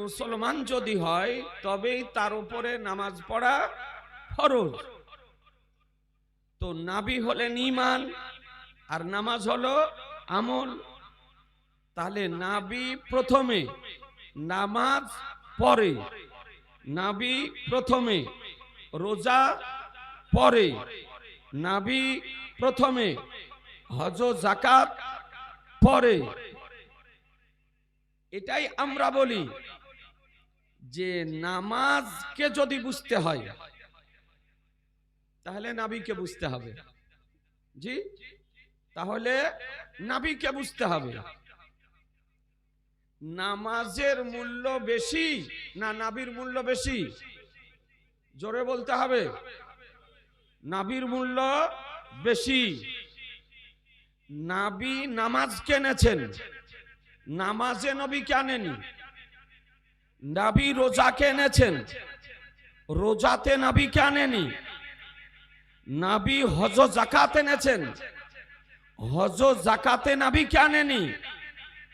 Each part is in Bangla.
মুসলমান যদি হয় তবেই তার উপরে নামাজ পড়া ফরজ। তো নাবি হলেন ঈমান আর নামাজ হলো আমল। তাহলে নাবি প্রথমে, নামাজ পরে। নাবি প্রথমে, রোজা পরে। নাবি প্রথমে, হজ যাকাত পরে। এটাই আমরা বলি যে নামাজকে যদি বুঝতে হয় তাহলে নাবিকে বুঝতে হবে। জি, তাহলে নাবিকে বুঝতে হবে। নামাজের মূল্য বেশি না নাবির মূল্য বেশি? জোরে বলতে হবে। নাবির মূল্য বেশি। নাবি নামাজ কেনেছেন, নামাজে নবীকে আনেনি। নাবি রোজাকে এনেছেন, রোজাতে নবীকে আনেনি। নাবি হজ যাকাত এনেছেন, হজ যাকাতে নবীকে আনেনি।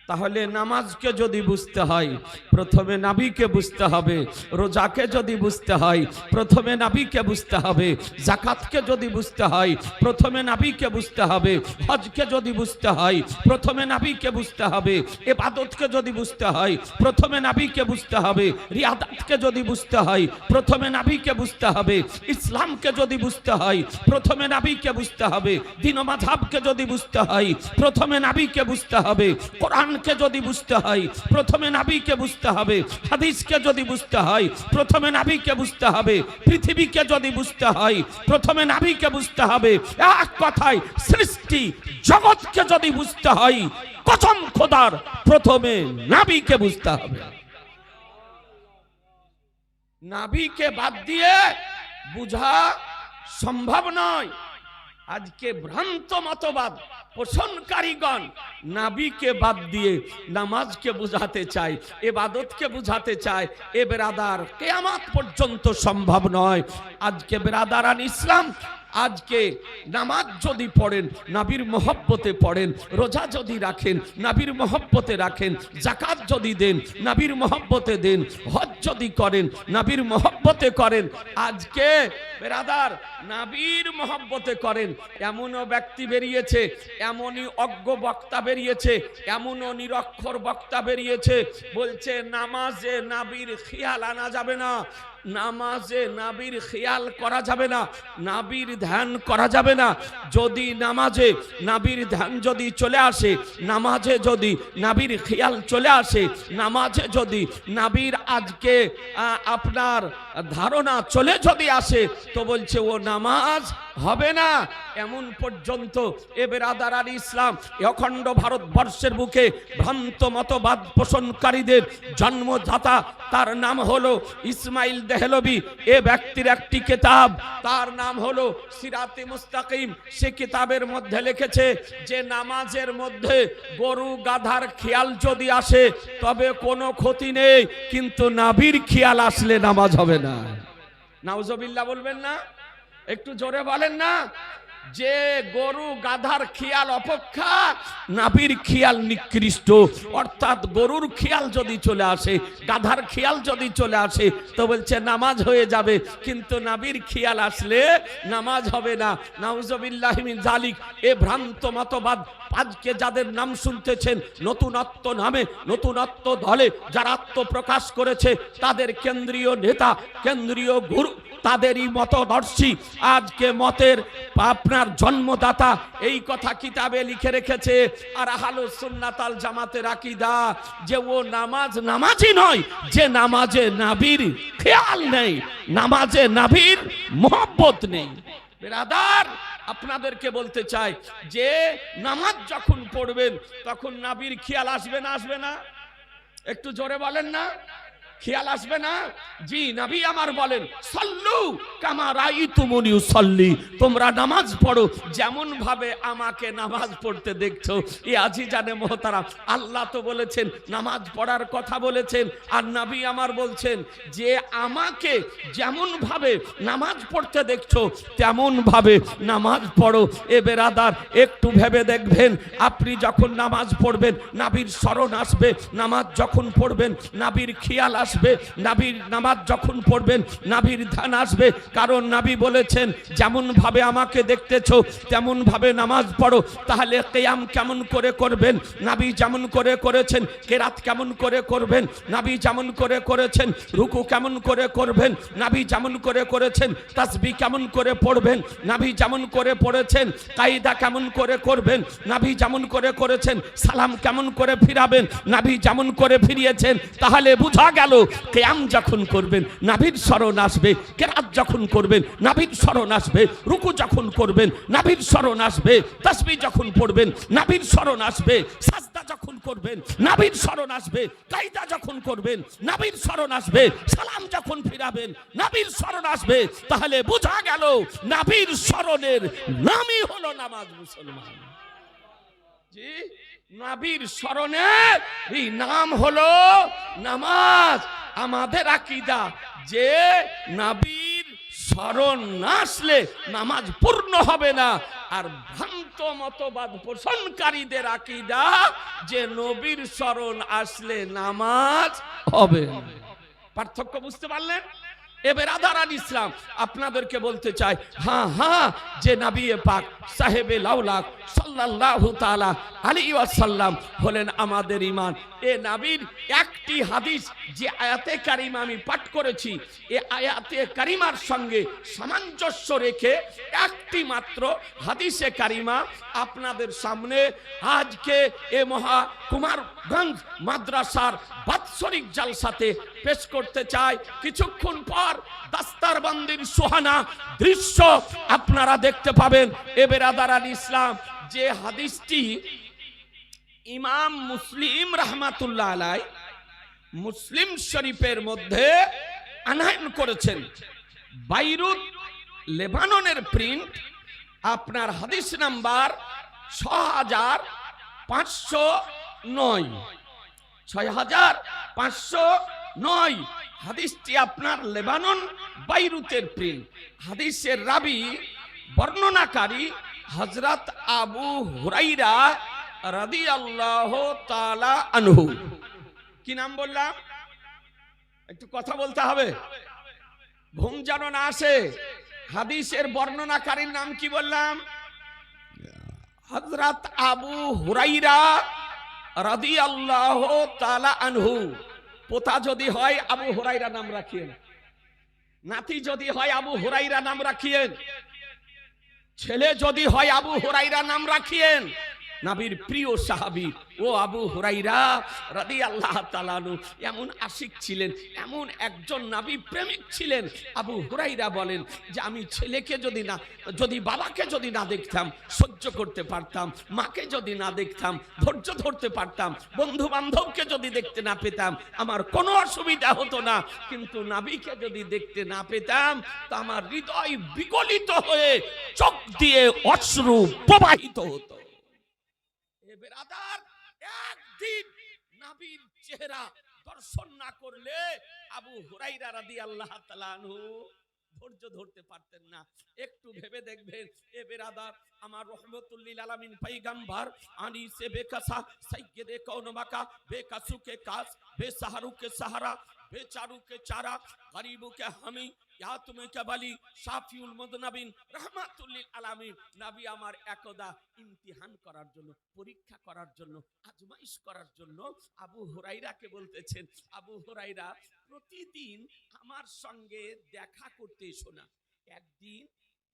তাহলে নামাজকে যদি বুঝতে হয় প্রথমে নবীকে বুঝতে হবে, রোজাকে যদি বুঝতে হয় প্রথমে নবীকে বুঝতে হবে, যাকাতকে যদি বুঝতে হয় প্রথমে নবীকে বুঝতে হবে, হজকে যদি বুঝতে হয় প্রথমে নবীকে বুঝতে হবে, ইবাদতকে যদি বুঝতে হয় প্রথমে নবীকে বুঝতে হবে, রিয়াদাতকে যদি বুঝতে হয় প্রথমে নবীকে বুঝতে হবে, ইসলামকে যদি বুঝতে হয় প্রথমে নবীকে বুঝতে হবে, দ্বীন ও মাযহাবকে যদি বুঝতে হয় প্রথমে নবীকে বুঝতে হবে, কোরআন কে যদি বুঝতে হয় প্রথমে নবীকে বুঝতে হবে, হাদিসকে যদি বুঝতে হয় প্রথমে নবীকে বুঝতে হবে, পৃথিবীকে যদি বুঝতে হয় প্রথমে নবীকে বুঝতে হবে। এক কথায় সৃষ্টি জগৎকে যদি বুঝতে হয় কসম খোদার প্রথমে নবীকে বুঝতে হবে। নবীকে বাদ দিয়ে বুঝা সম্ভব নয়। আজকে ভ্রান্ত মতবাদ পোষণকারীগণ নবীকে বাদ দিয়ে নামাজকে বুঝাতে চায়, ইবাদতকে বুঝাতে চায়। এ বেরাদার কিয়ামত পর্যন্ত সম্ভব নয়। আজকে বেরাদারান ইসলাম, আজকে নামাজ যদি পড়েন নবীর মহব্বতে পড়েন, রোজা যদি রাখেন নবীর মহব্বতে রাখেন, যাকাত যদি দেন নবীর মহব্বতে দেন, হজ যদি করেন নবীর মহব্বতে করেন, আজকে বেরাদার নবীর মহব্বতে করেন। এমনও ব্যক্তি বেরিয়েছে, এমনই অজ্ঞ বক্তা বেরিয়েছে, এমনও নিরক্ষর বক্তা বেরিয়েছে, বলছে নামাজে নবীর খেয়াল আনা যাবে না, নামাজে নবীর খেয়াল করা যাবে না, নবীর ধ্যান করা যাবে না। যদি নামাজে নবীর ধ্যান যদি চলে আসে, নামাজে যদি নবীর খেয়াল চলে আসে, নামাজে যদি নবীর আজকে আপনার ধারণা চলে যদি আসে, তো বলছে ও নামাজ হবে না। এমন পর্যন্ত এ বেরাদারান ইসলাম অখণ্ড ভারতবর্ষের বুকে ভ্রান্ত মতবাদ পোষণকারীদের জন্মদাতা, তার নাম হলো ইসমাইল দেহলভী। এ ব্যক্তির একটি কিতাব, তার নাম হলো সিরাতে মুস্তাকিম। সে কিতাবের মধ্যে লিখেছে যে নামাজের মধ্যে গরু গাধার খেয়াল যদি আসে তবে কোনো ক্ষতি নেই, কিন্তু নবীর খেয়াল আসলে নামাজ হবে না। নাউজুবিল্লাহ বলবেন না? একটু জোরে বলেন না। যে গরু গাধার খেয়াল অপেক্ষা নবীর খেয়াল নিকৃষ্ট। অর্থাৎ গরুর খেয়াল যদি চলে আসে, গাধার খেয়াল যদি চলে আসে, তো বলছে নামাজ হয়ে যাবে, কিন্তু নবীর খেয়াল আসলে নামাজ হবে না। নাউজুবিল্লাহি মিন যালিক। এ ভ্রান্ত মতবাদ আজকে যাদের নাম শুনতেছেন, নতুনত্ব নামে নতুনত্ব দলে যারা আত্মপ্রকাশ করেছে, তাদের কেন্দ্রীয় নেতা, কেন্দ্রীয় গুরু, তাদেরই মতদর্শী আজকে মতের আপনার জন্মদাতা এই কথা কিতাবে লিখে রেখেছে। আর আহলুস সুন্নাত ওয়াল জামাতের আকীদা যে ও নামাজ নামাজই নয় যে নামাজে নবীর খেয়াল নেই, নামাজে নবীর মোহব্বত নেই। বেরাদার আপনাদেরকে বলতে চাই যে নামাজ যখন পড়বেন তখন নবীর খেয়াল আসবে না? আসবে না? একটু জোরে বলেন না। খেয়াল আসবে না? জি, নবী আমার বলেন সাল্লু কামা রাআইতুমুনি উসাল্লি, তোমরা নামাজ পড়ো যেমন ভাবে আমাকে নামাজ পড়তে দেখছো। এ আজিজানে মোহতারাম, আল্লাহ তো বলেছেন নামাজ পড়ার কথা বলেছেন, আর নবী আমার বলছেন যে আমাকে যেমন ভাবে নামাজ পড়তে দেখছো তেমন ভাবে নামাজ পড়ো। এ বেরাদার একটু ভেবে দেখবেন, আপনি যখন নামাজ পড়বেন নবীর স্মরণ আসবে, নামাজ যখন পড়বেন নবীর খেয়াল আসবে, নাবির নামাজ যখন পড়বেন নাবির ধ্যান আসবে। কারণ নাবি বলেছেন যেমন ভাবে আমাকে দেখতেছো তেমন ভাবে নামাজ পড়ো। তাহলে কিয়াম কেমন করে করবেন? নাবি যেমন করে করেছেন। কেরাত কেমন করে করবেন? নাবি যেমন করে করেছেন। রুকু কেমন করে করবেন? নাবি যেমন করে করেছেন। তাসবিহ কেমন করে পড়বেন? নাবি যেমন করে পড়েছেন। কায়দা কেমন করে করবেন? নাবি যেমন করে করেছেন। সালাম কেমন করে ফিরাবেন? নাবি যেমন করে ফিরিয়েছেন। তাহলে বোঝা গেল কিয়াম যখন করবেন নাবির স্মরণ আসবে, কেরাত যখন করবেন নাবির স্মরণ আসবে, রুকু যখন করবেন নাবির স্মরণ আসবে, তাসবিহ যখন পড়বেন নাবির স্মরণ আসবে, সাজদা যখন করবেন নাবির স্মরণ আসবে, কায়দা যখন করবেন নাবির স্মরণ আসবে, সালাম যখন ফিরাবেন নাবির স্মরণ আসবে। তাহলে বোঝা গেল নাবির স্মরণের নামই হলো নামাজ। মুসলমান জি, নাবির স্মরণের এই নাম হলো নামাজ। আমাদের আকীদা যে নাবির স্মরণ না আসলে নামাজ পূর্ণ হবে না। আর ভ্রান্ত মতবাদ পোষণকারীদের আকীদা যে নবীর স্মরণ আসলে নামাজ হবে। পার্থক্য বুঝতে পারলেন? এবার আদারান ইসলাম আপনাদেরকে বলতে চাই, হ্যাঁ যে নবী পাক সাহেবে লাউলাক সাল্লাল্লাহু তাআলা আলাইহি ওয়াসাল্লাম হলেন আমাদের ঈমান। এ নবীর একটি হাদিস যে আয়াতে কারিমা আমি পাঠ করেছি, এই আয়াতে কারিমার সঙ্গে সামঞ্জস্য রেখে একটি মাত্র হাদিসে কারিমা আপনাদের সামনে আজকে এ মহা কুমারগঞ্জ মাদ্রাসার বাৎসরিক জালসাতে পেশ করতে চাই। কিছুক্ষণ পর দাস্তারবন্দির সুহানা দৃশ্য আপনারা দেখতে পাবেন। এ বেরাদারান ইসলাম, যে হাদিসটি ইমাম মুসলিম রাহমাতুল্লাহ আলাই মুসলিম শরীফের মধ্যে আনয়ন করেছেন, বাইরুত লেবাননের প্রিন্ট, আপনার হাদিস নাম্বার 6509 6509। হাদিসটি আপনার লেবানন বাইরুতের প্রিন্ট। হাদিসের রাবি বর্ণনাকারী হযরত আবু হুরায়রা রাদিয়াল্লাহু তাআলা আনহু। কি নাম বললাম? একটু কথা বলতে হবে, ঘুম যেন না আসে। হাদিসের বর্ণনাকারীর নাম কি বললাম? হযরত আবু হুরায়রা রাদিয়াল্লাহু তাআলা আনহু। পোতা যদি হয় আবু হুরায়রা নাম রাখিয়েন, নাতি যদি হয় আবু হুরায়রা নাম রাখিয়েন, ছেলে যদি হয় আবু হুরায়রা নাম রাখিয়েন। নবীর প্রিয় সাহাবী ও আবু হুরায়রা রাদিয়াল্লাহু তাআলা আনহু এমন আশিক ছিলেন, এমন একজন নবী প্রেমিক ছিলেন। আবু হুরায়রা বলেন যে আমি ছেলেকে যদি বাবাকে যদি না দেখতাম সহ্য করতে পারতাম, মাকে যদি না দেখতাম ধৈর্য ধরতে পারতাম, বন্ধু বান্ধবকে যদি দেখতে না পেতাম আমার কোনো অসুবিধা হতো না, কিন্তু নবীকে যদি দেখতে না পেতাম তা আমার হৃদয় বিগলিত হয়ে চোখ দিয়ে অশ্রু প্রবাহিত হতো। বেরাদার, একদিন নবীর চেহারা দর্শন না করলে আবু হুরায়রা রাদিয়াল্লাহু তাআলা আনহু ধৈর্য ধরতে পারতেন না। একটু ভেবে দেখবেন এ বেরাদার, আমার রহমতুল লিল আলামিন পয়গম্বর আনি সে বেকাসা সাইয়্যিদে কওন মাকা বেকাসু কে কাস বেসাহারু কে সাহারা বেচারু কে চারা গরিবু কে হামি ইয়া তুমি কে বলি শাফিউল মুযনিবিন রহমাতুল লিল আলামিন। নবী আমার একদা ইমতিহান করার জন্য, পরীক্ষা করার জন্য, আজমাইশ করার জন্য আবু হুরায়রাকে বলতেছেন, আবু হুরায়রা প্রতিদিন আমার সঙ্গে দেখা করতে এসো না, একদিন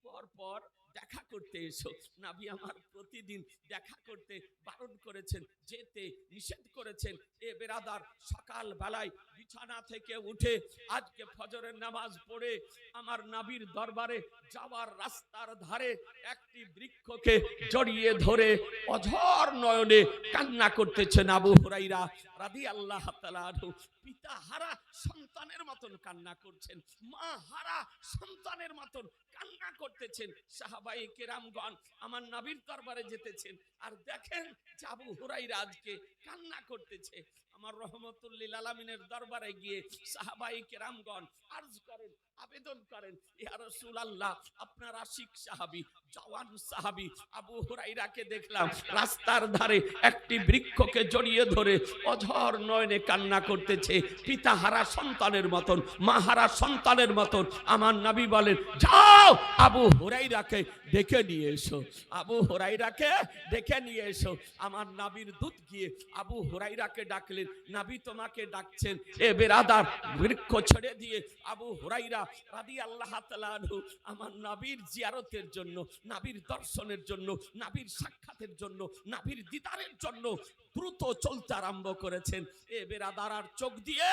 পর পর দেখা করতে এসো। নবী আমার প্রতিদিন দেখা করতে বারণ করেছেন, যেতে নিষেধ করেছেন। এ বেরাদার, সকাল বেলায় বিছানা থেকে উঠে আজকে ফজরের নামাজ পড়ে আমার নবীর দরবারে যাওয়ার রাস্তার ধারে একটি বৃক্ষকে জড়িয়ে ধরে অঝর নয়নে কান্না করতেছেন আবু হুরায়রা রাদিয়াল্লাহু তাআলা আনহু। পিতা হারা সন্তানের মতন কান্না করছেন, মা হারা সন্তানের মতন কান্না করতেছেন। সাহাবায়ে কেরামগণ আমার নবীর দরবারে যেতেছেন আর দেখেন যে আবু হুরায়রা আজকে কান্না করতেছে। আমার রহমতুল্লিল আলামিনের দরবারে গিয়ে সাহাবায়ে কেরামগণ আরজ করেন, আবেদন করেন, ইয়া রাসূলুল্লাহ, আপনার আশিক সাহাবী, জওয়ান সাহাবী আবু হুরায়রাকে দেখলাম রাস্তার ধারে একটি বৃক্ষকে জড়িয়ে ধরে অঝর নয়নে কান্না করতেছে, পিতাহারা সন্তানের মতন, মাহারা সন্তানের মতন। আমার নবী বলেন, যাও আবু হুরায়রাকে ডেকে নিয়ে এসো, আবু হুরায়রাকে ডেকে নিয়ে এসো। আমার নবীর দূত গিয়ে আবু হুরায়রাকে ডাকলেন, নবী তোমাকে ডাকছেন। এ বেরাদার, বৃক্ষ ছেড়ে দিয়ে আবু হুরায়রা রাদিয়াল্লাহু তাআলা আনহু আমার নবীর জিয়ারতের জন্য, নবীর দর্শনের জন্য, নবীর সাক্ষাতের জন্য, নবীর দিদারের জন্য দ্রুত চলতে আরম্ভ করেছেন। এ বেরাদার, আর চোখ দিয়ে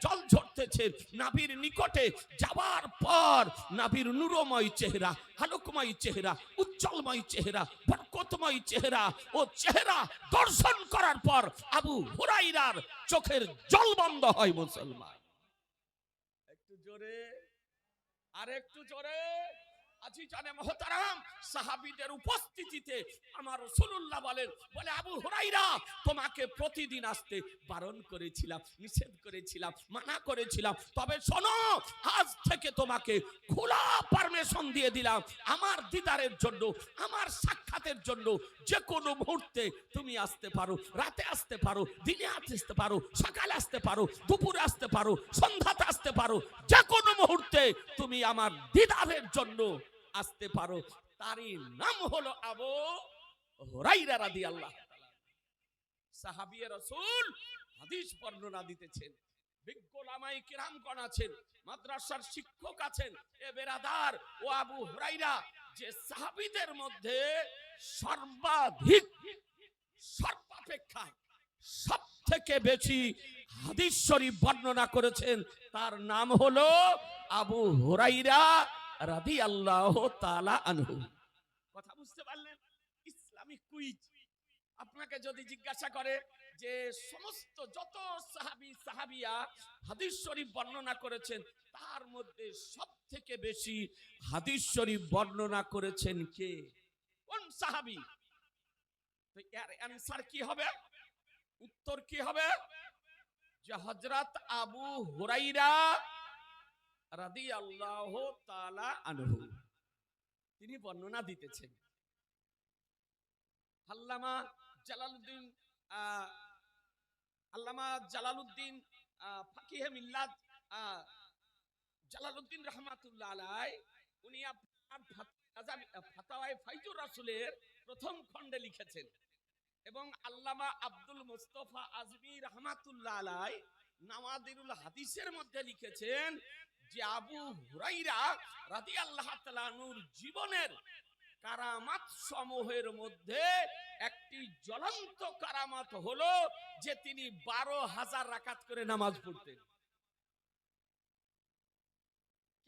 জল ঝরতেছে। নবীর নিকটে যাওয়ার পর নবীর নূরময় চেহারা, আলোকময় চেহারা, উজ্জ্বলময় চেহারা, বরকতময় চেহারা ও চেহারা দর্শন করার পর আবু হুরায়রার চোখের জল বন্ধ হয়। মুসলমান, একটু জোরে, আর একটু জোরে। আজিজানে মুহতারাম, সাহাবীদের উপস্থিতিতে আমার রাসূলুল্লাহ বলেন, বলে আবু হুরায়রা, তোমাকে প্রতিদিন আসতে বারণ করেছিলাম, নিষেধ করেছিলাম, মানা করেছিলাম, তবে শোনো, আজ থেকে তোমাকে খোলা পারমিশন দিয়ে দিলাম আমার দিদারের জন্য, আমার সাক্ষাতের জন্য। যে কোনো মুহূর্তে তুমি আসতে পারো, রাতে আসতে পারো, দিনে আসতে পারো, সকালে আসতে পারো, দুপুরে আসতে পারো, সন্ধ্যাতে আসতে পারো, যে কোনো মুহূর্তে তুমি আমার দিদারের জন্য আসতে পারো। তারই নাম হলো আবু হুরায়রা রাদিয়াল্লাহু তাআলা। সাহাবী রাসূল হাদিস বর্ণনা দিতেছেন, বিজ্ঞ উলামায়ে কিরামগণ আছেন, মাদ্রাসার শিক্ষক আছেন। এ বেরাদার, ও আবু হুরায়রা যে সাহাবীদের মধ্যে সর্বাধিক, সর্বাপেক্ষা সবথেকে বেশি হাদিস শরীফ বর্ণনা করেছেন, তার নাম হলো আবু হুরায়রা রাদিয়াল্লাহু তাআলা আনহু। কথা বুঝতে পারলেন? Islamic quiz. আপনাকে যদি জিজ্ঞাসা করে যে সমস্ত যত সাহাবী সাহাবিয়া হাদিস শরীফ বর্ণনা করেছেন, তার মধ্যে সবথেকে বেশি হাদিস শরীফ বর্ণনা করেছেন কে, কোন সাহাবী? তো এর অ্যানসার কি হবে? উত্তর কি হবে? যে হযরত আবু হুরায়রা রাদিয়াল্লাহু তাআলা আনহু তিনি বর্ণনা দিতেছেন। আল্লামা জালালউদ্দিন ফাকিহে মিল্লাত জালালউদ্দিন রাহমাতুল্লাহ আলাইহি, উনি আপনার ফাতাওয়ায়ে ফাইজুর রাসূলের প্রথম খণ্ডে লিখেছেন, এবং আল্লামা আব্দুল মুস্তাফা আজমি রাহমাতুল্লাহ আলাইহি নাওয়াদিরুল হাদিসের মধ্যে লিখেছেন যে আবু হুরায়রা রাদিয়াল্লাহু তাআলা আনহুর জীবনের কারামাত সমূহের মধ্যে একটি জ্বলন্ত কারামাত হলো যে তিনি 12,000 রাকাত করে নামাজ পড়তেন।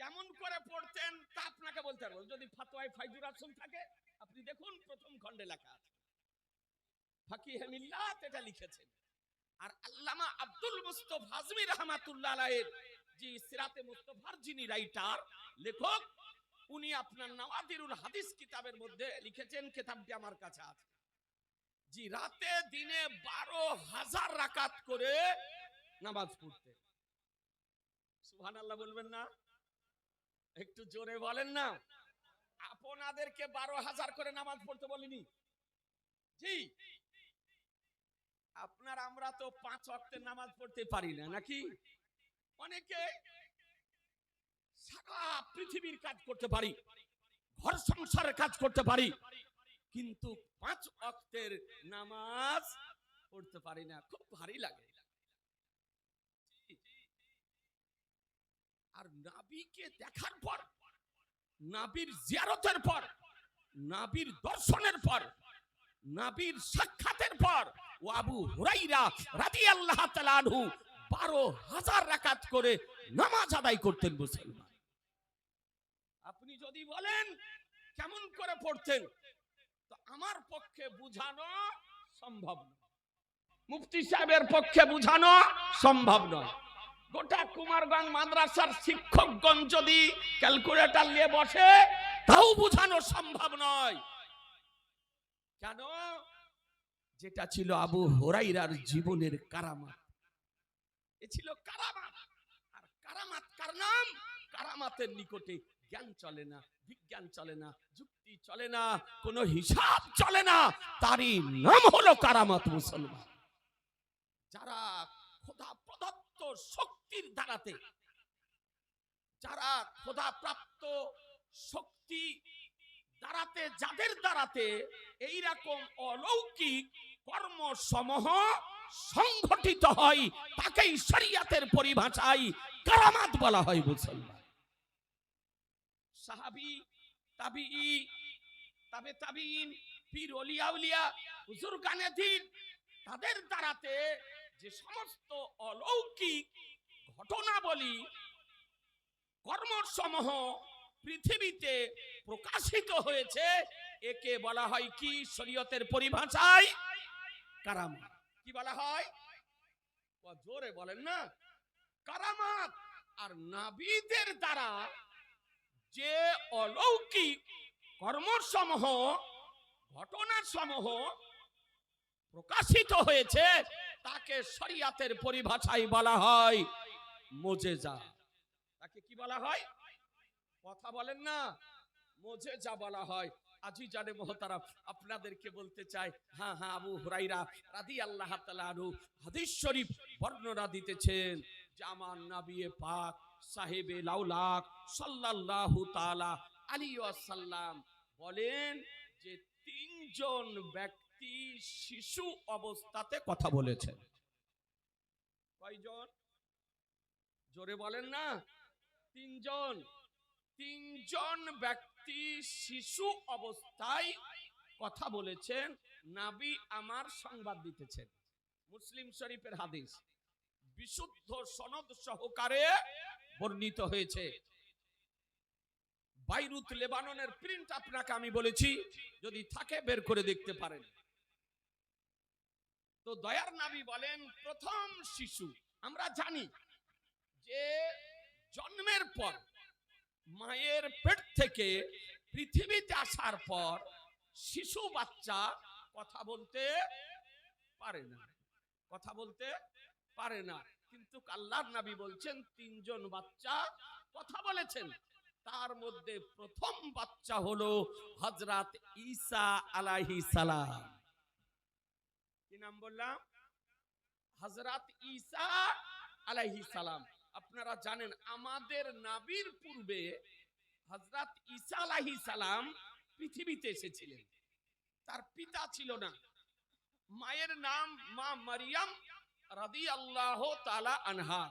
কেমন করে পড়তেন তা আপনাকে বলতে পারবো, যদি ফাতোয়ায়ে ফাইজুর রাসূল থাকে আপনি দেখুন, প্রথম খণ্ডে লেখা আছে, ফাকিহে মিল্লাত এটা লিখেছেন। আর আল্লামা আব্দুল মুস্তাফা আজমি রাহমাতুল্লাহ আলাইহির যে সিরাতে মুস্তাফার যিনি রাইটার, লেখক, উনি আপনার নাওয়াদিরুল হাদিস কিতাবের মধ্যে লিখেছেন, কিতাবটি আমার কাছে আছে, জি রাতে দিনে 12,000 রাকাত করে নামাজ পড়তেন। সুবহানাল্লাহ বলবেন না? একটু জোরে বলেন না। আপনাদেরকে 12,000 করে নামাজ পড়তে বলিনি, জি আপনার আমরা তো 5 ওয়াক্তের নামাজ পড়তে পারি না, নাকি? অনেকে সারা পৃথিবীর কাজ করতে পারি, ঘর সংসারের কাজ করতে পারি, কিন্তু 5 ওয়াক্তের নামাজ পড়তে পারি না, খুব ভারী লাগে। আর নবীকে দেখার পর, নবীর জিয়ারতের পর, নবীর দর্শনের পর, নবীর সাক্ষাতের পর ও আবু হুরায়রা রাদিয়াল্লাহু তাআলা আনহু 12,000 রাকাত করে নামাজ আদায় করতেন। মুসলমান, আপনি যদি বলেন কেমন করে পড়তেন, তো আমার পক্ষে বুঝানো সম্ভব নয়, মুফতি সাহেবের পক্ষে বুঝানো সম্ভব নয়। গোটা কুমারগঞ্জ মাদ্রাসার শিক্ষকগণ যদি ক্যালকুলেটর নিয়ে বসে তাও বুঝানো সম্ভব নয়। কেন? যেটা ছিল আবু হুরায়রার জীবনের কারামাত, এ ছিল কারামাত। আর কারামাত কার নাম? কারামাতের নিকটে জ্ঞান চলে না, বিজ্ঞান চলে না, যুক্তি চলে না, কোনো হিসাব চলে না, তারই নাম হলো কারামাত। মুসলমান যারা খোদা প্রদত্ত শক্তির দ্বারাতে, যারা খোদা প্রাপ্ত শক্তি দ্বারাতে, যাদের দ্বারাতে এইরকম অলৌকিক কর্মসমূহ সংঘটিত হয়, তাকেই শরিয়তের পরিভাষায় কারামাত বলা হয়। মুসলমান সাহাবী, তাবিঈ, তাবে তাবিঈন, পীর ওলিয়া উলিয়া, হুজুর গানে দিন, তাদের দ্বারাতে যে সমস্ত অলৌকিক ঘটনাবলী কর্মসমূহ পৃথিবীতে প্রকাশিত হয়েছে, একে বলা হয় কি শরীয়তের পরিভাষায়? কারামাত। কি বলা হয়? জোরে বলেন না, কারামাত। আর নবীদের দ্বারা যে অলৌকিক কর্মসমূহ, ঘটনাসমূহ প্রকাশিত হয়েছে, তাকে শরীয়তের পরিভাষায় বলা হয় মুজিজা। তাকে কি বলা হয়? কথা বলেন না, মুজিজা বলা হয়। আজিজানে মুহতারাম, আপনাদেরকে বলতে চাই, হ্যাঁ হ্যাঁ, আবু হুরায়রা রাদিয়াল্লাহু তাআলা আনহু হাদিস শরীফ বর্ণনা দিতেছেন যে আমার নবী পাক সাহেবে লাউলাক সাল্লাল্লাহু তাআলা আলাইহি ওয়াসাল্লাম বলেন যে তিনজন ব্যক্তি শিশু অবস্থাতে কথা বলেছেন। কয়জন? জোরে বলেন না। তিনজন। তিনজন ব্যক্তি শিশু অবস্থায় কথা বলেছেন, নবী আমার সংবাদ দিতেছেন। মুসলিম শরীফের হাদিস, বিশুদ্ধ সনদ সহকারে বর্ণিত হয়েছে। বাইরুত লেবাননের প্রিন্ট আপনাকে আমি বলেছি, যদি থাকে বের করে দেখতে পারেন। তো দয়ার নবী বলেন প্রথম শিশু, আমরা জানি যে জন্মের পর, মায়ের পেট থেকে পৃথিবীতে আসার পর শিশু বাচ্চা কথা বলতে পারে না, কথা বলতে পারে না। কিন্তু আল্লাহর নবী বলছেন তিনজন বাচ্চা কথা বলেছেন। তার মধ্যে প্রথম বাচ্চা হলো হযরত ঈসা আলাইহিস সালাম। কি নাম বললাম? হযরত ঈসা আলাইহিস সালাম। আপনারা জানেন আমাদের নবীর পূর্বে হযরত ঈসা আলাইহিস সালাম পৃথিবীতে এসেছিলেন। তার পিতা ছিল না। মায়ের নাম মা মারিয়াম রাদিয়াল্লাহু তাআলা আনহা।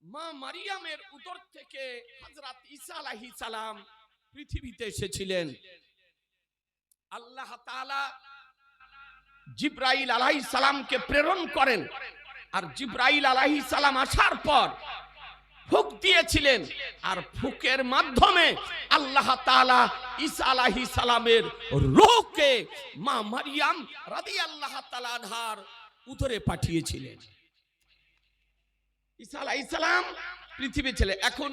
মা মারিয়ামের উদর থেকে হযরত ঈসা আলাইহিস সালাম পৃথিবীতে এসেছিলেন। আল্লাহ তাআলা জিবরাইল আলাইহিস সালামকে প্রেরণ করেন। আর জিবরাইল আলাইহিস সালাম আসার পর ফুঁক দিয়েছিলেন, আর ফুঁকের মাধ্যমে আল্লাহ তাআলা ঈসা আলাইহিস সালামের রূহকে মা মারিয়াম রাদিয়াল্লাহু তাআলা আনহার উদরে পাঠিয়েছিলেন। ঈসা আলাইহিস সালাম পৃথিবী ছেলে এখন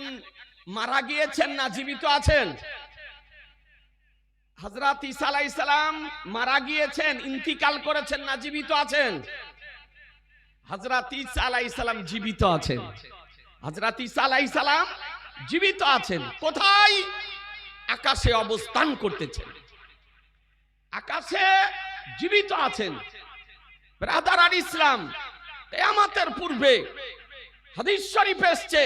মারা গিয়েছেন না জীবিত আছেন? হযরত ঈসা আলাইহিস সালাম মারা গিয়েছেন, ইন্তিকাল করেছেন না জীবিত আছেন? হযরত ঈসা আলাইহিস সালাম জীবিত আছেন। হযরত ঈসা আলাইহিস সালাম জীবিত আছেন। কোথায়? আকাশে অবস্থান করতেছেন, আকাশে জীবিত আছেন। ব্রাদার আর ইসলাম, কিয়ামতের পূর্বে হাদিস শরীফে এসেছে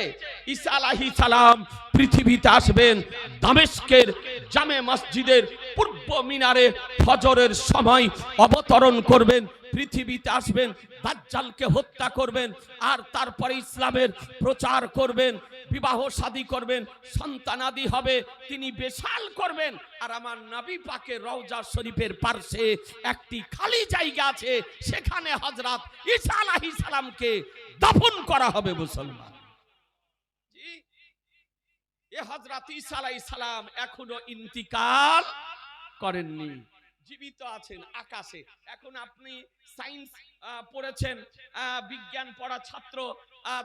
ঈসা আলাইহিস সালাম পৃথিবীতে আসবেন, দামেস্কের জামে মসজিদের পূর্ব মিনারে ফজরের সময় অবতরণ করবেন, পৃথিবীতে আসবেন, দাজ্জালকে হত্যা করবেন, আর তারপরে ইসলামের প্রচার করবেন, বিবাহ শাদী করবেন, সন্তানাদি হবে, তিনি বেশাল করবেন। আর আমার নবী পাকের রওজা শরীফের পাশে একটি খালি জায়গা আছে, সেখানে হযরত ঈসা আলাইহিস সালামকে দাফন করা হবে। মুসলমান জি, এ হযরত ঈসা আলাইহিস সালাম এখনো ইন্তিকাল করেননি। জীবিত আছেন আকাশে। এখন আপনি সায়েন্স পড়েছেন, বিজ্ঞান পড়া ছাত্র,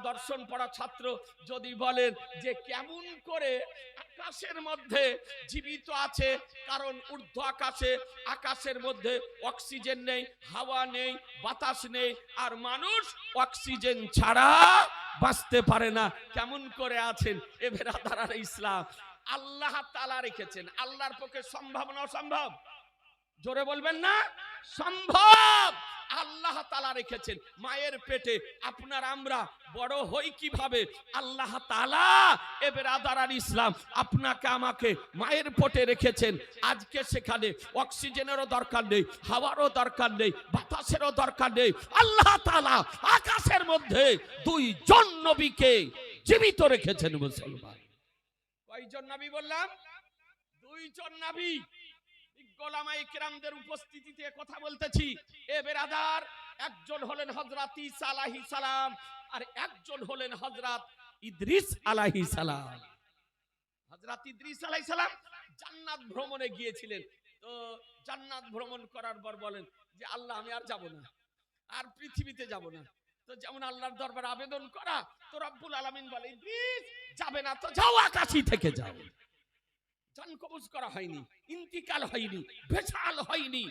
দর্শন পড়া ছাত্র, যদি বলেন যে কেমন করে আকাশের মধ্যে জীবিত আছে, কারণ ঊর্ধ্ব আকাশে, আকাশের মধ্যে অক্সিজেন নেই, হাওয়া নেই, বাতাস নেই, আর মানুষ অক্সিজেন ছাড়া বাঁচতে পারে না, কেমন করে আছেন? এ বেরাদার ইসলাম, আল্লাহ তাআলা রেখেছেন। আল্লাহর পক্ষে সম্ভব না অসম্ভব? জোরে বলবেন না? সম্ভব। আল্লাহ তাআলা রেখেছেন মায়ের পেটে। আপনার আমরা বড় হই কিভাবে? আল্লাহ তাআলা, এ বেরাদার ইসলাম, আপনাকে আমাকে মায়ের পেটে রেখেছেন। আজকে সেখানে অক্সিজেনেরও দরকার নেই, হাওয়ারও দরকার নেই, বাতাসেরও দরকার নেই। আল্লাহ তাআলা আকাশের মধ্যে দুইজন নবীকে জীবিত রেখেছেন। মুসলমান কয়জন নবী বললাম? দুইজন নবী। গোলামায়ে কেরামদের উপস্থিতিতে কথা বলতেছি। এ বেরাদার, একজন হলেন হযরত ঈসা আলাইহিস সালাম, আর একজন হলেন হযরত ইদ্রিস আলাইহিস সালাম। হযরত ইদ্রিস আলাইহিস সালাম জান্নাত ভ্রমণে গিয়েছিলেন। তো জান্নাত ভ্রমণ করার পর বলেন যে আল্লাহ, আমি আর যাব না, আর পৃথিবীতে যাব না। তো যেমন আল্লাহর দরবারে আবেদন করা, তো রব্বুল আলামিন বলে ইদ্রিস যাবে না তো যাও, আকাশই থেকে যাও। জান কবজ করা হয়নি, ইন্তিকাল হয়নি, ভেসাল হয়নি।